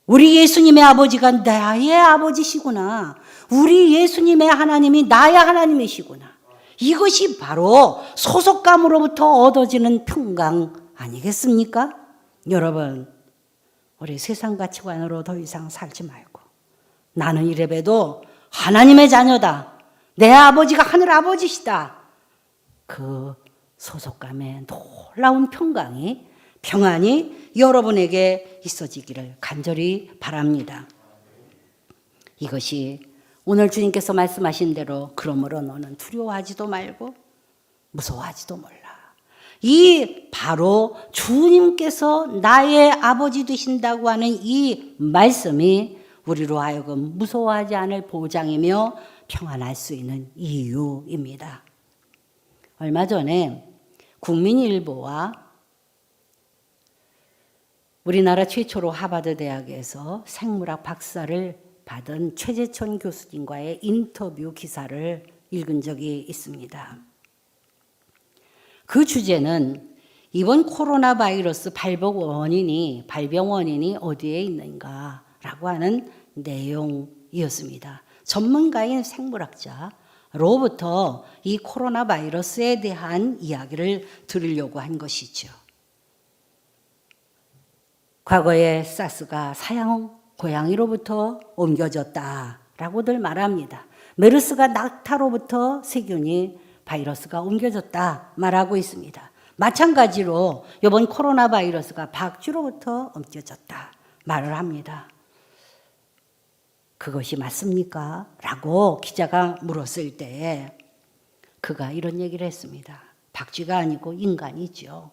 Speaker 5: 우리 예수님의 아버지가 나의 아버지시구나. 우리 예수님의 하나님이 나의 하나님이시구나. 이것이 바로 소속감으로부터 얻어지는 평강 아니겠습니까? 여러분, 우리 세상 가치관으로 더 이상 살지 말고 나는 이래봬도 하나님의 자녀다. 내 아버지가 하늘 아버지시다. 그 소속감에 놀라운 평안이 여러분에게 있어지기를 간절히 바랍니다. 이것이 오늘 주님께서 말씀하신 대로 그러므로 너는 두려워하지도 말고 무서워하지도 말라. 이 바로 주님께서 나의 아버지 되신다고 하는 이 말씀이 우리로 하여금 무서워하지 않을 보장이며 평안할 수 있는 이유입니다. 얼마 전에 국민일보와 우리나라 최초로 하버드 대학에서 생물학 박사를 받은 최재천 교수님과의 인터뷰 기사를 읽은 적이 있습니다. 그 주제는 이번 코로나 바이러스 발병 원인이 어디에 있는가라고 하는 내용이었습니다. 전문가인 생물학자로부터 이 코로나 바이러스에 대한 이야기를 들으려고 한 것이죠. 과거에 사스가 사양 고양이로부터 옮겨졌다라고들 말합니다. 메르스가 낙타로부터 세균이 바이러스가 옮겨졌다 말하고 있습니다. 마찬가지로 이번 코로나 바이러스가 박쥐로부터 옮겨졌다 말을 합니다. 그것이 맞습니까? 라고 기자가 물었을 때 그가 이런 얘기를 했습니다. 박쥐가 아니고 인간이죠.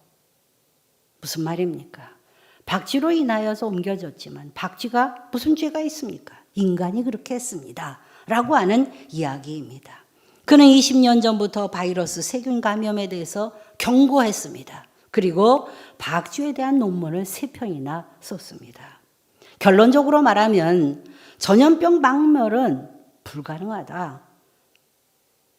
Speaker 5: 무슨 말입니까? 박쥐로 인하여서 옮겨졌지만 박쥐가 무슨 죄가 있습니까? 인간이 그렇게 했습니다. 라고 하는 이야기입니다. 그는 20년 전부터 바이러스 세균 감염에 대해서 경고했습니다. 그리고 박쥐에 대한 논문을 3편이나 썼습니다. 결론적으로 말하면 전염병 박멸은 불가능하다.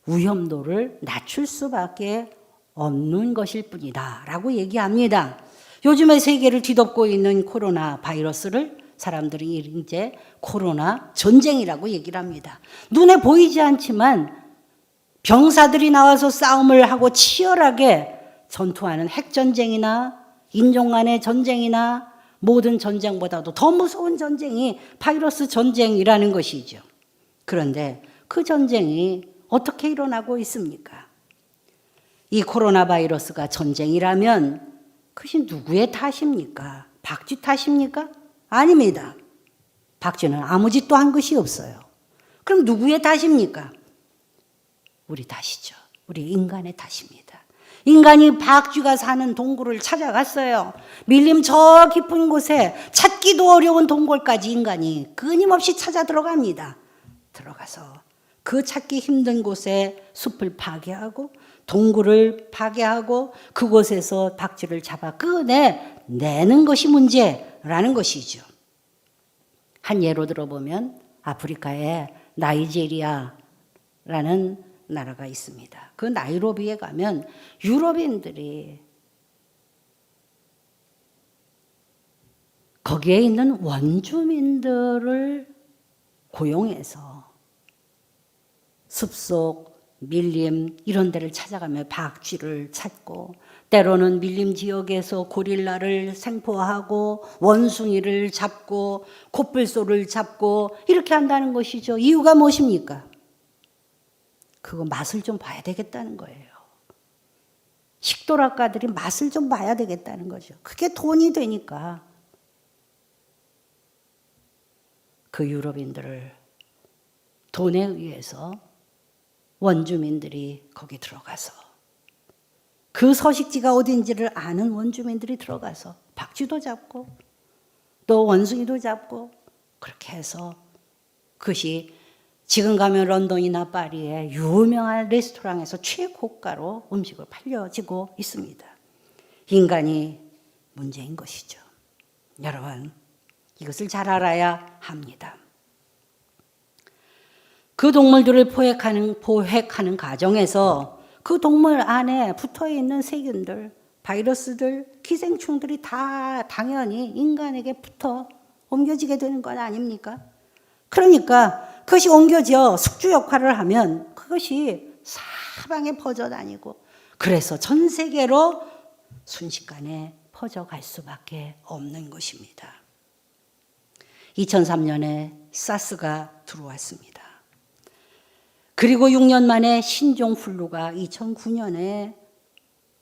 Speaker 5: 위험도를 낮출 수밖에 없는 것일 뿐이다 라고 얘기합니다. 요즘에 세계를 뒤덮고 있는 코로나 바이러스를 사람들이 이제 코로나 전쟁이라고 얘기를 합니다. 눈에 보이지 않지만 병사들이 나와서 싸움을 하고 치열하게 전투하는 핵전쟁이나 인종 간의 전쟁이나 모든 전쟁보다도 더 무서운 전쟁이 바이러스 전쟁이라는 것이죠. 그런데 그 전쟁이 어떻게 일어나고 있습니까? 이 코로나 바이러스가 전쟁이라면 그것이 누구의 탓입니까? 박쥐 탓입니까? 아닙니다. 박쥐는 아무 짓도 한 것이 없어요. 그럼 누구의 탓입니까? 우리 탓이죠. 우리 인간의 탓입니다. 인간이 박쥐가 사는 동굴을 찾아갔어요. 밀림 저 깊은 곳에 찾기도 어려운 동굴까지 인간이 끊임없이 찾아 들어갑니다. 들어가서 그 찾기 힘든 곳에 숲을 파괴하고 동굴을 파괴하고 그곳에서 박쥐를 잡아 꺼내내는 것이 문제라는 것이죠. 한 예로 들어보면 아프리카의 나이지리아라는 나라가 있습니다. 그 나이로비에 가면 유럽인들이 거기에 있는 원주민들을 고용해서 숲속, 밀림 이런 데를 찾아가며 박쥐를 찾고 때로는 밀림 지역에서 고릴라를 생포하고 원숭이를 잡고 코뿔소를 잡고 이렇게 한다는 것이죠. 이유가 무엇입니까? 그거 맛을 좀 봐야 되겠다는 거예요. 식도락가들이 맛을 좀 봐야 되겠다는 거죠. 그게 돈이 되니까. 그 유럽인들을 돈에 의해서 원주민들이 거기 들어가서 그 서식지가 어딘지를 아는 원주민들이 들어가서 박쥐도 잡고 또 원숭이도 잡고 그렇게 해서 그것이 지금 가면 런던이나 파리의 유명한 레스토랑에서 최고가로 음식을 팔려지고 있습니다. 인간이 문제인 것이죠. 여러분, 이것을 잘 알아야 합니다. 그 동물들을 포획하는 과정에서 그 동물 안에 붙어있는 세균들, 바이러스들,寄생충들이 다 당연히 인간에게 붙어 옮겨지게 되는 건 아닙니까? 그러니까 그것이 옮겨져 숙주 역할을 하면 그것이 사방에 퍼져다니고 그래서 전 세계로 순식간에 퍼져갈 수밖에 없는 것입니다. 2003년에 사스가 들어왔습니다. 그리고 6년 만에 신종플루가 2009년에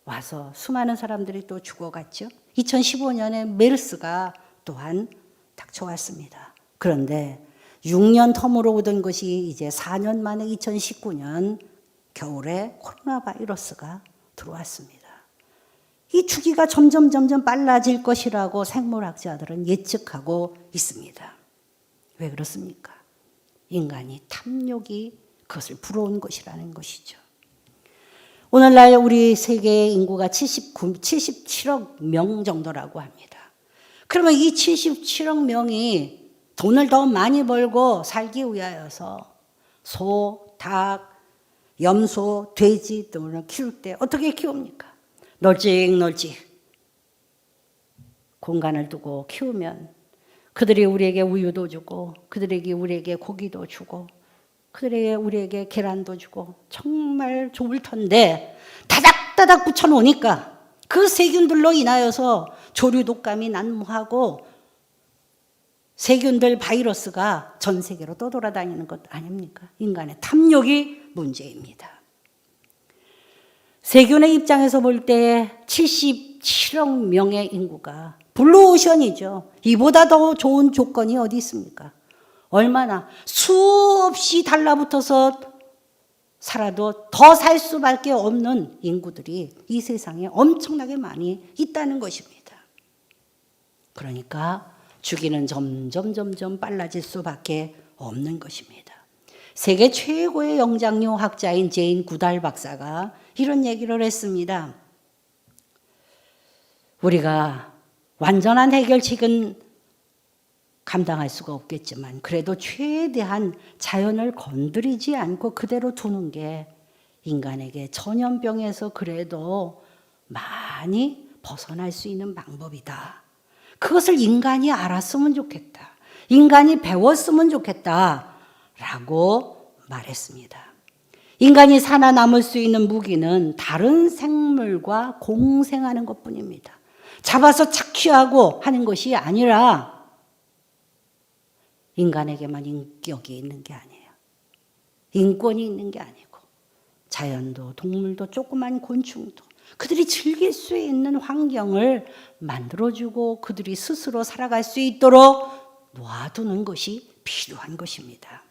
Speaker 5: 와서 수많은 사람들이 또 죽어갔죠. 2015년에 메르스가 또한 닥쳐왔습니다. 그런데 6년 텀으로 오던 것이 이제 4년 만에 2019년 겨울에 코로나 바이러스가 들어왔습니다. 이 주기가 점점 빨라질 것이라고 생물학자들은 예측하고 있습니다. 왜 그렇습니까? 인간이 탐욕이 그것을 불어온 것이라는 것이죠. 오늘날 우리 세계의 인구가 77억 명 정도라고 합니다. 그러면 이 77억 명이 돈을 더 많이 벌고 살기 위하여서 소, 닭, 염소, 돼지 등을 키울 때 어떻게 키웁니까? 널찍 공간을 두고 키우면 그들이 우리에게 우유도 주고 그들에게 우리에게 고기도 주고 그들에게 우리에게 계란도 주고 정말 좋을 텐데 다닥다닥 붙여놓으니까 그 세균들로 인하여서 조류 독감이 난무하고 세균들 바이러스가 전 세계로 떠돌아다니는 것 아닙니까? 인간의 탐욕이 문제입니다. 세균의 입장에서 볼 때 77억 명의 인구가 블루오션이죠. 이보다 더 좋은 조건이 어디 있습니까? 얼마나 수없이 달라붙어서 살아도 더 살 수밖에 없는 인구들이 이 세상에 엄청나게 많이 있다는 것입니다. 그러니까 주기는 점점 빨라질 수밖에 없는 것입니다. 세계 최고의 영장류 학자인 제인 구달 박사가 이런 얘기를 했습니다. 우리가 완전한 해결책은 감당할 수가 없겠지만 그래도 최대한 자연을 건드리지 않고 그대로 두는 게 인간에게 전염병에서 그래도 많이 벗어날 수 있는 방법이다. 그것을 인간이 알았으면 좋겠다. 인간이 배웠으면 좋겠다. 라고 말했습니다. 인간이 살아남을 수 있는 무기는 다른 생물과 공생하는 것뿐입니다. 잡아서 착취하고 하는 것이 아니라 인간에게만 인격이 있는 게 아니에요. 인권이 있는 게 아니고 자연도 동물도 조그만 곤충도 그들이 즐길 수 있는 환경을 만들어주고 그들이 스스로 살아갈 수 있도록 놓아두는 것이 필요한 것입니다.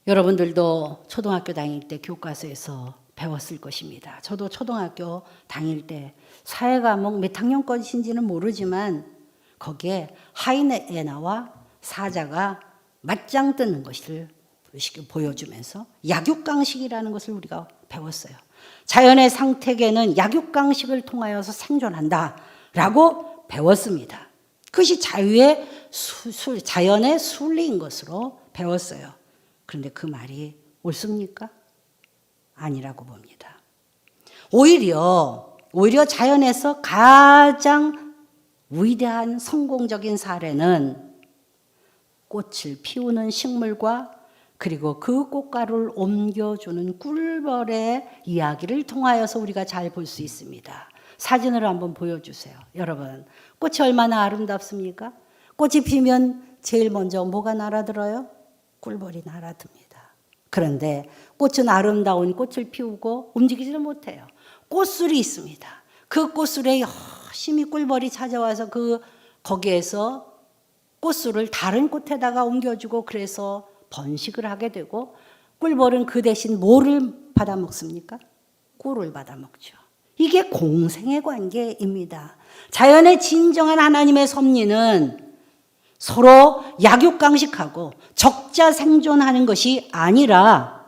Speaker 5: 여러분들도 초등학교 다닐 때 교과서에서 배웠을 것입니다. 저도 초등학교 다닐 때 사회과목 몇 학년 것인지는 모르지만 거기에 하이에나와 사자가 맞짱 뜨는 것을 보여주면서 약육강식이라는 것을 우리가 배웠어요. 자연의 상태계는 약육강식을 통하여서 생존한다라고 배웠습니다. 그것이 자연의 순리인 것으로 배웠어요. 그런데 그 말이 옳습니까? 아니라고 봅니다. 오히려 자연에서 가장 위대한 성공적인 사례는 꽃을 피우는 식물과 그리고 그 꽃가루를 옮겨주는 꿀벌의 이야기를 통하여서 우리가 잘 볼 수 있습니다. 사진으로 한번 보여주세요. 여러분, 꽃이 얼마나 아름답습니까? 꽃이 피면 제일 먼저 뭐가 날아들어요? 꿀벌이 날아듭니다. 그런데 꽃은 아름다운 꽃을 피우고 움직이지를 못해요. 꽃술이 있습니다. 그 꽃술에 열심히 꿀벌이 찾아와서 거기에서 꽃술을 다른 꽃에다가 옮겨주고 그래서 번식을 하게 되고 꿀벌은 그 대신 뭐를 받아먹습니까? 꿀을 받아먹죠. 이게 공생의 관계입니다. 자연의 진정한 하나님의 섭리는 서로 약육강식하고 적자 생존하는 것이 아니라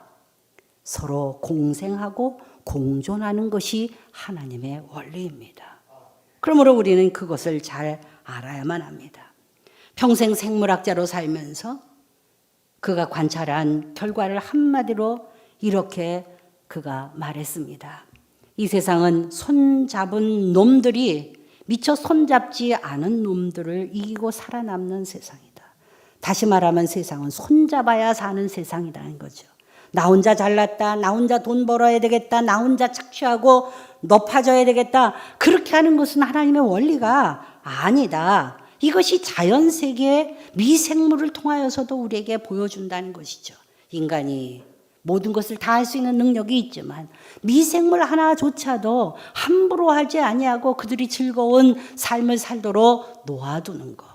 Speaker 5: 서로 공생하고 공존하는 것이 하나님의 원리입니다. 그러므로 우리는 그것을 잘 알아야만 합니다. 평생 생물학자로 살면서 그가 관찰한 결과를 한마디로 이렇게 그가 말했습니다. 이 세상은 손잡은 놈들이 미처 손잡지 않은 놈들을 이기고 살아남는 세상이다. 다시 말하면 세상은 손잡아야 사는 세상이라는 거죠. 나 혼자 잘났다. 나 혼자 돈 벌어야 되겠다. 나 혼자 착취하고 높아져야 되겠다. 그렇게 하는 것은 하나님의 원리가 아니다. 이것이 자연세계의 미생물을 통하여서도 우리에게 보여준다는 것이죠. 인간이 모든 것을 다 할 수 있는 능력이 있지만 미생물 하나조차도 함부로 하지 아니하고 그들이 즐거운 삶을 살도록 놓아두는 것.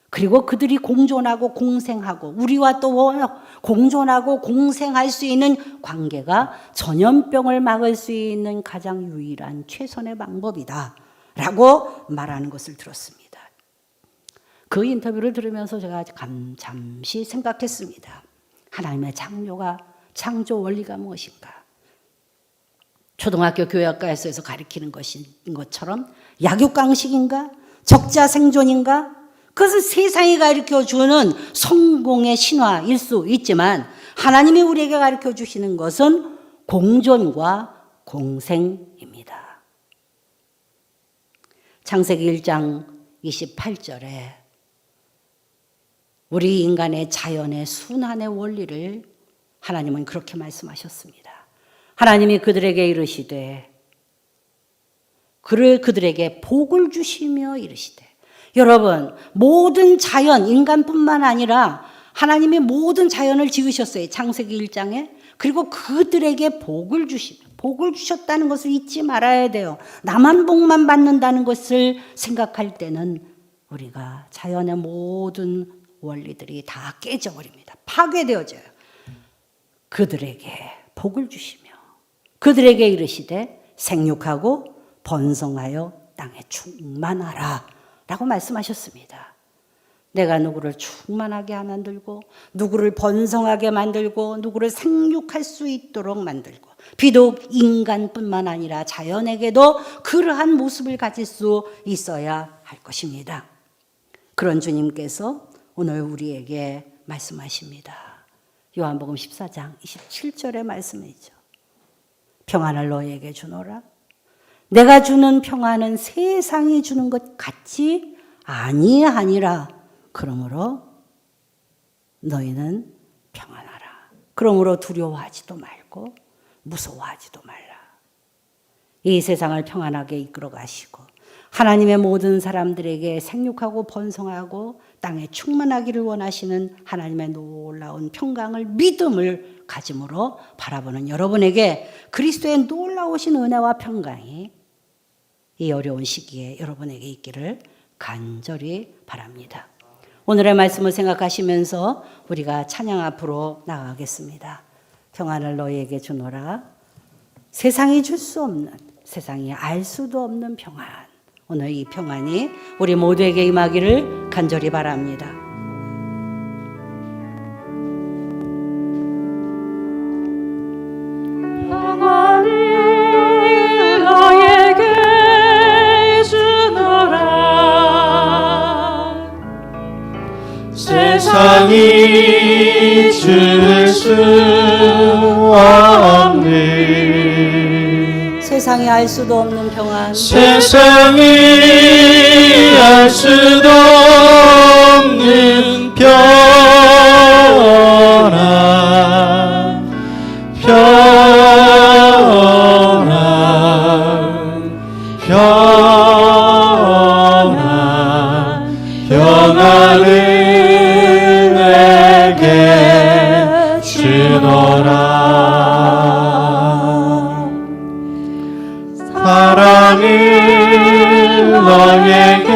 Speaker 5: 그리고 그들이 공존하고 공생하고 우리와 또 공존하고 공생할 수 있는 관계가 전염병을 막을 수 있는 가장 유일한 최선의 방법이다 라고 말하는 것을 들었습니다. 그 인터뷰를 들으면서 제가 잠시 생각했습니다. 하나님의 창조 원리가 무엇인가? 초등학교 교육과에서 가르치는 것처럼 약육강식인가? 적자 생존인가? 그것은 세상이 가르쳐주는 성공의 신화일 수 있지만 하나님이 우리에게 가르쳐 주시는 것은 공존과 공생입니다. 창세기 1장 28절에 우리 인간의 자연의 순환의 원리를 하나님은 그렇게 말씀하셨습니다. 하나님이 그들에게 이르시되 그들에게 복을 주시며 이르시되 여러분 모든 자연 인간뿐만 아니라 하나님이 모든 자연을 지으셨어요. 창세기 1장에. 그리고 그들에게 복을 주셨다는 것을 잊지 말아야 돼요. 나만 복만 받는다는 것을 생각할 때는 우리가 자연의 모든 원리들이 다 깨져버립니다. 파괴되어져요. 그들에게 복을 주시며 그들에게 이르시되 생육하고 번성하여 땅에 충만하라 라고 말씀하셨습니다. 내가 누구를 충만하게 만들고 누구를 번성하게 만들고 누구를 생육할 수 있도록 만들고 비록 인간뿐만 아니라 자연에게도 그러한 모습을 가질 수 있어야 할 것입니다. 그런 주님께서 오늘 우리에게 말씀하십니다. 요한복음 14장 27절의 말씀이죠. 평안을 너희에게 주노라. 내가 주는 평안은 세상이 주는 것 같지 아니하니라. 그러므로 너희는 평안하라. 그러므로 두려워하지도 말고 무서워하지도 말라. 이 세상을 평안하게 이끌어 가시고 하나님의 모든 사람들에게 생육하고 번성하고 땅에 충만하기를 원하시는 하나님의 놀라운 평강을 믿음을 가짐으로 바라보는 여러분에게 그리스도의 놀라우신 은혜와 평강이 이 어려운 시기에 여러분에게 있기를 간절히 바랍니다. 오늘의 말씀을 생각하시면서 우리가 찬양 앞으로 나아가겠습니다. 평안을 너희에게 주노라. 세상이 줄 수 없는, 세상이 알 수도 없는 평안. 오늘 이 평안이 우리 모두에게 임하기를 간절히 바랍니다.
Speaker 2: 평안을 너에게 주노라. 세상이 줄 수 없는
Speaker 5: 세상이 알 수도 없는 평안.
Speaker 2: 세상이 알 수도 없는 평안 평안을 내게 주노라. 사랑을 너에게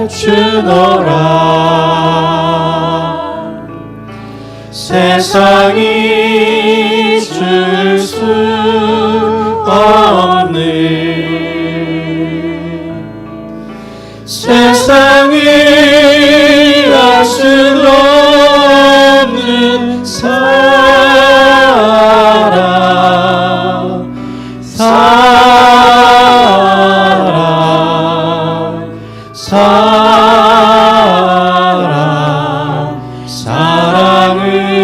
Speaker 2: 주노라. 세상이 줄 수 없는 세상이 알 수도 없는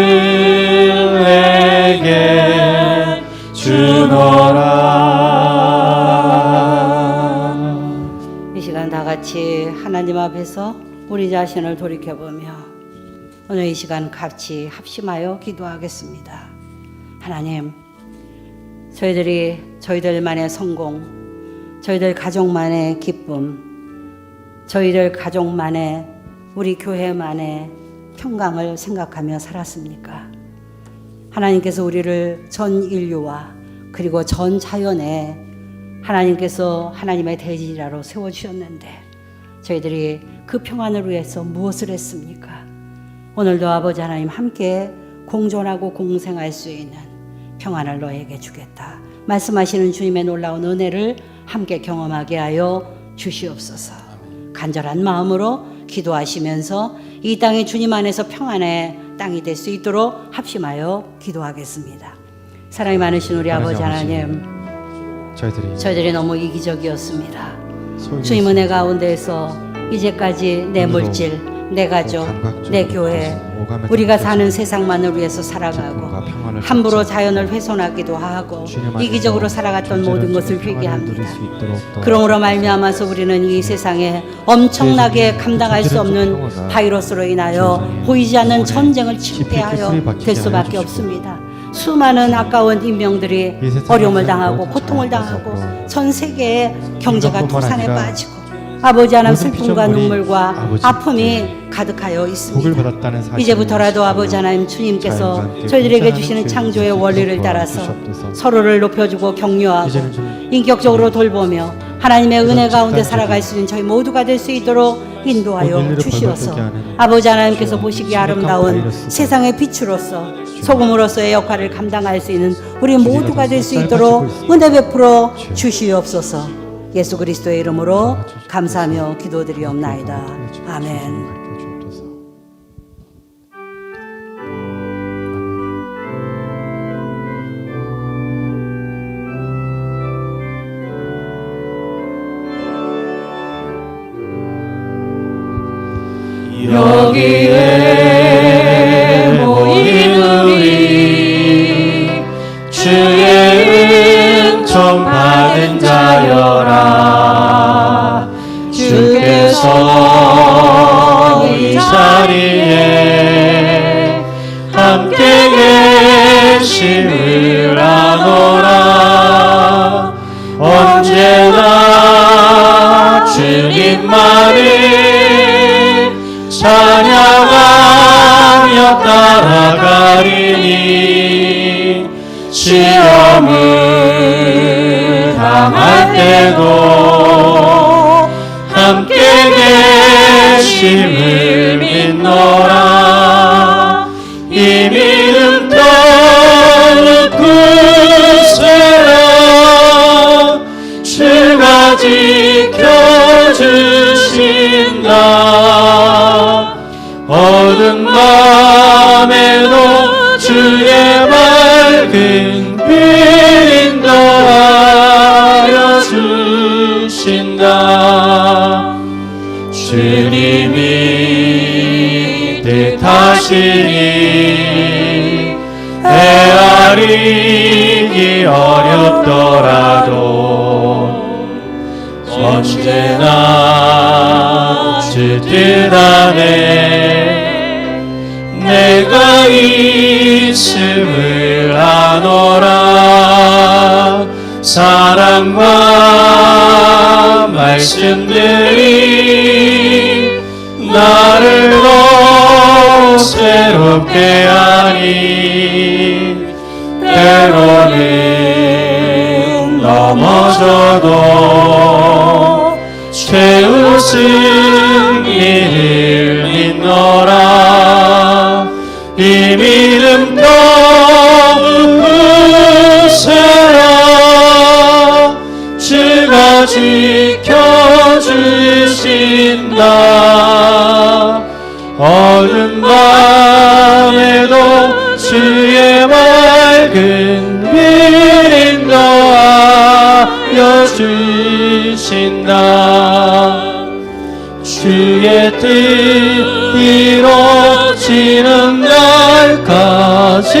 Speaker 2: 사랑을 내게 주노라.
Speaker 5: 이 시간 다 같이 하나님 앞에서 우리 자신을 돌이켜보며 오늘 이 시간 같이 합심하여 기도하겠습니다. 하나님, 저희들만의 성공, 저희들 가족만의 기쁨, 저희들 가족만의 우리 교회만의 평강을 생각하며 살았습니까? 하나님께서 우리를 전 인류와 그리고 전 자연에 하나님께서 하나님의 대지라로 세워주셨는데 저희들이 그 평안을 위해서 무엇을 했습니까? 오늘도 아버지 하나님 함께 공존하고 공생할 수 있는 평안을 너에게 주겠다 말씀하시는 주님의 놀라운 은혜를 함께 경험하게 하여 주시옵소서. 간절한 마음으로 기도하시면서 이 땅이 주님 안에서 평안의 땅이 될 수 있도록 합심하여 기도하겠습니다. 사랑이 많으신 우리 아버지 하나님, 저희들이 너무 이기적이었습니다. 주님 은혜 가운데에서 이제까지 내 물질, 내 가족, 내 교회, 우리가 사는 세상만을 위해서 살아가고 함부로 자연을 훼손하기도 하고 이기적으로 살아갔던 모든 것을 회개합니다. 그러므로 말미암아서 우리는 이 세상에 엄청나게 감당할 수 없는 바이러스로 인하여 보이지 않는 전쟁을 치르게 하여 될 수밖에 없습니다. 수많은 아까운 인명들이 어려움을 당하고 고통을 당하고 전 세계의 경제가 도산에 빠지고 아버지 하나님 슬픔과 눈물과 아픔이 가득하여 있습니다. 이제부터라도 아버지 하나님 주님께서 저희들에게 주시는 창조의 원리를 따라서 서로를 높여주고 격려하고 인격적으로 돌보며 하나님의 은혜 가운데 살아갈 수 있는 저희 모두가 될 수 있도록 인도하여 주시어서 아버지 하나님께서 보시기에 아름다운 세상의 빛으로서 소금으로서의 역할을 감당할 수 있는 우리 모두가 될 수 있도록 은혜 베풀어 주시옵소서. 예수 그리스도의 이름으로 감사하며 기도드리옵나이다. 아멘.
Speaker 2: 여기에 모인 우리 주의 은총 받은 자여라. 주께서 이 자리에 함께 계심을 아노라. 언제나 주님만을 찬양하며 따라가리니 시험을 당할 때도 함께 계심을 믿노라. 이 믿음 떠놓고서라 주가 지켜주신다. 어두운 밤에도 주의 밝은 빛 더하여 주신다. 주님이 뜻하시니 헤아리기 어렵더라도 언제나 주 뜻 안에 내가 있음을 아노라. 사랑과 말씀들이 나를 더욱 새롭게 하니 때로는 넘어져도 최후 승리를 믿노라. 이 믿음 떠놓으세라. 주가 지켜주신다. 어두운 밤에도 주의 밝은 빛 더하여 주신다. 주의 뜻 이루어지는 날까지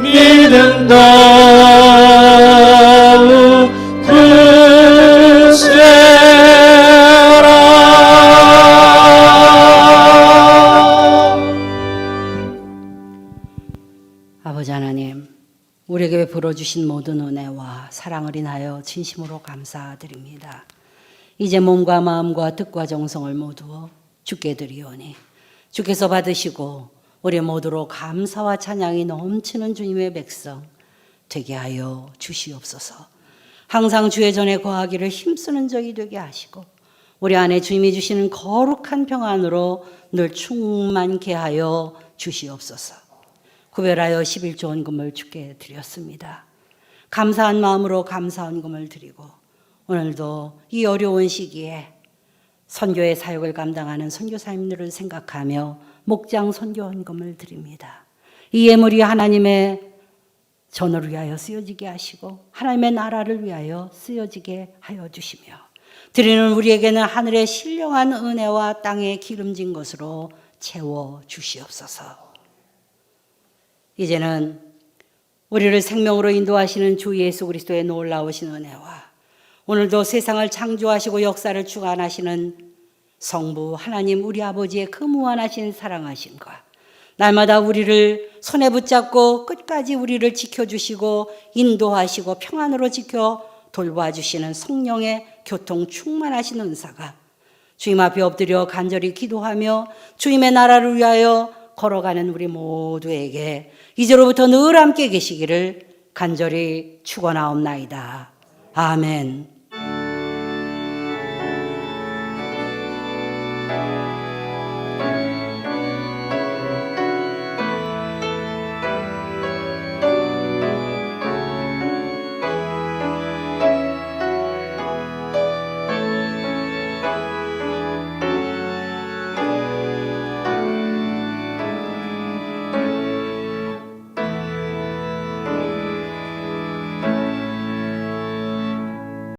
Speaker 2: 믿음 더욱 굳세라.
Speaker 5: 아버지 하나님, 우리에게 베풀어 주신 모든 은혜와 사랑을 인하여 진심으로 감사드립니다. 이제 몸과 마음과 뜻과 정성을 모두 주께 드리오니 주께서 받으시고 우리 모두로 감사와 찬양이 넘치는 주님의 백성 되게 하여 주시옵소서. 항상 주의 전에 거하기를 힘쓰는 적이 되게 하시고 우리 안에 주님이 주시는 거룩한 평안으로 늘 충만케 하여 주시옵소서. 구별하여 11조 원금을 주께 드렸습니다. 감사한 마음으로 감사 원금을 드리고 오늘도 이 어려운 시기에 선교의 사역을 감당하는 선교사님들을 생각하며 목장 선교 헌금을 드립니다. 이 예물이 하나님의 전을 위하여 쓰여지게 하시고 하나님의 나라를 위하여 쓰여지게 하여 주시며 드리는 우리에게는 하늘의 신령한 은혜와 땅에 기름진 것으로 채워 주시옵소서. 이제는 우리를 생명으로 인도하시는 주 예수 그리스도의 놀라우신 은혜와 오늘도 세상을 창조하시고 역사를 주관하시는 성부 하나님 우리 아버지의 그 무한하신 사랑하심과 날마다 우리를 손에 붙잡고 끝까지 우리를 지켜주시고 인도하시고 평안으로 지켜 돌봐주시는 성령의 교통 충만하신 은사가 주님 앞에 엎드려 간절히 기도하며 주님의 나라를 위하여 걸어가는 우리 모두에게 이제로부터 늘 함께 계시기를 간절히 축원하옵나이다. 아멘.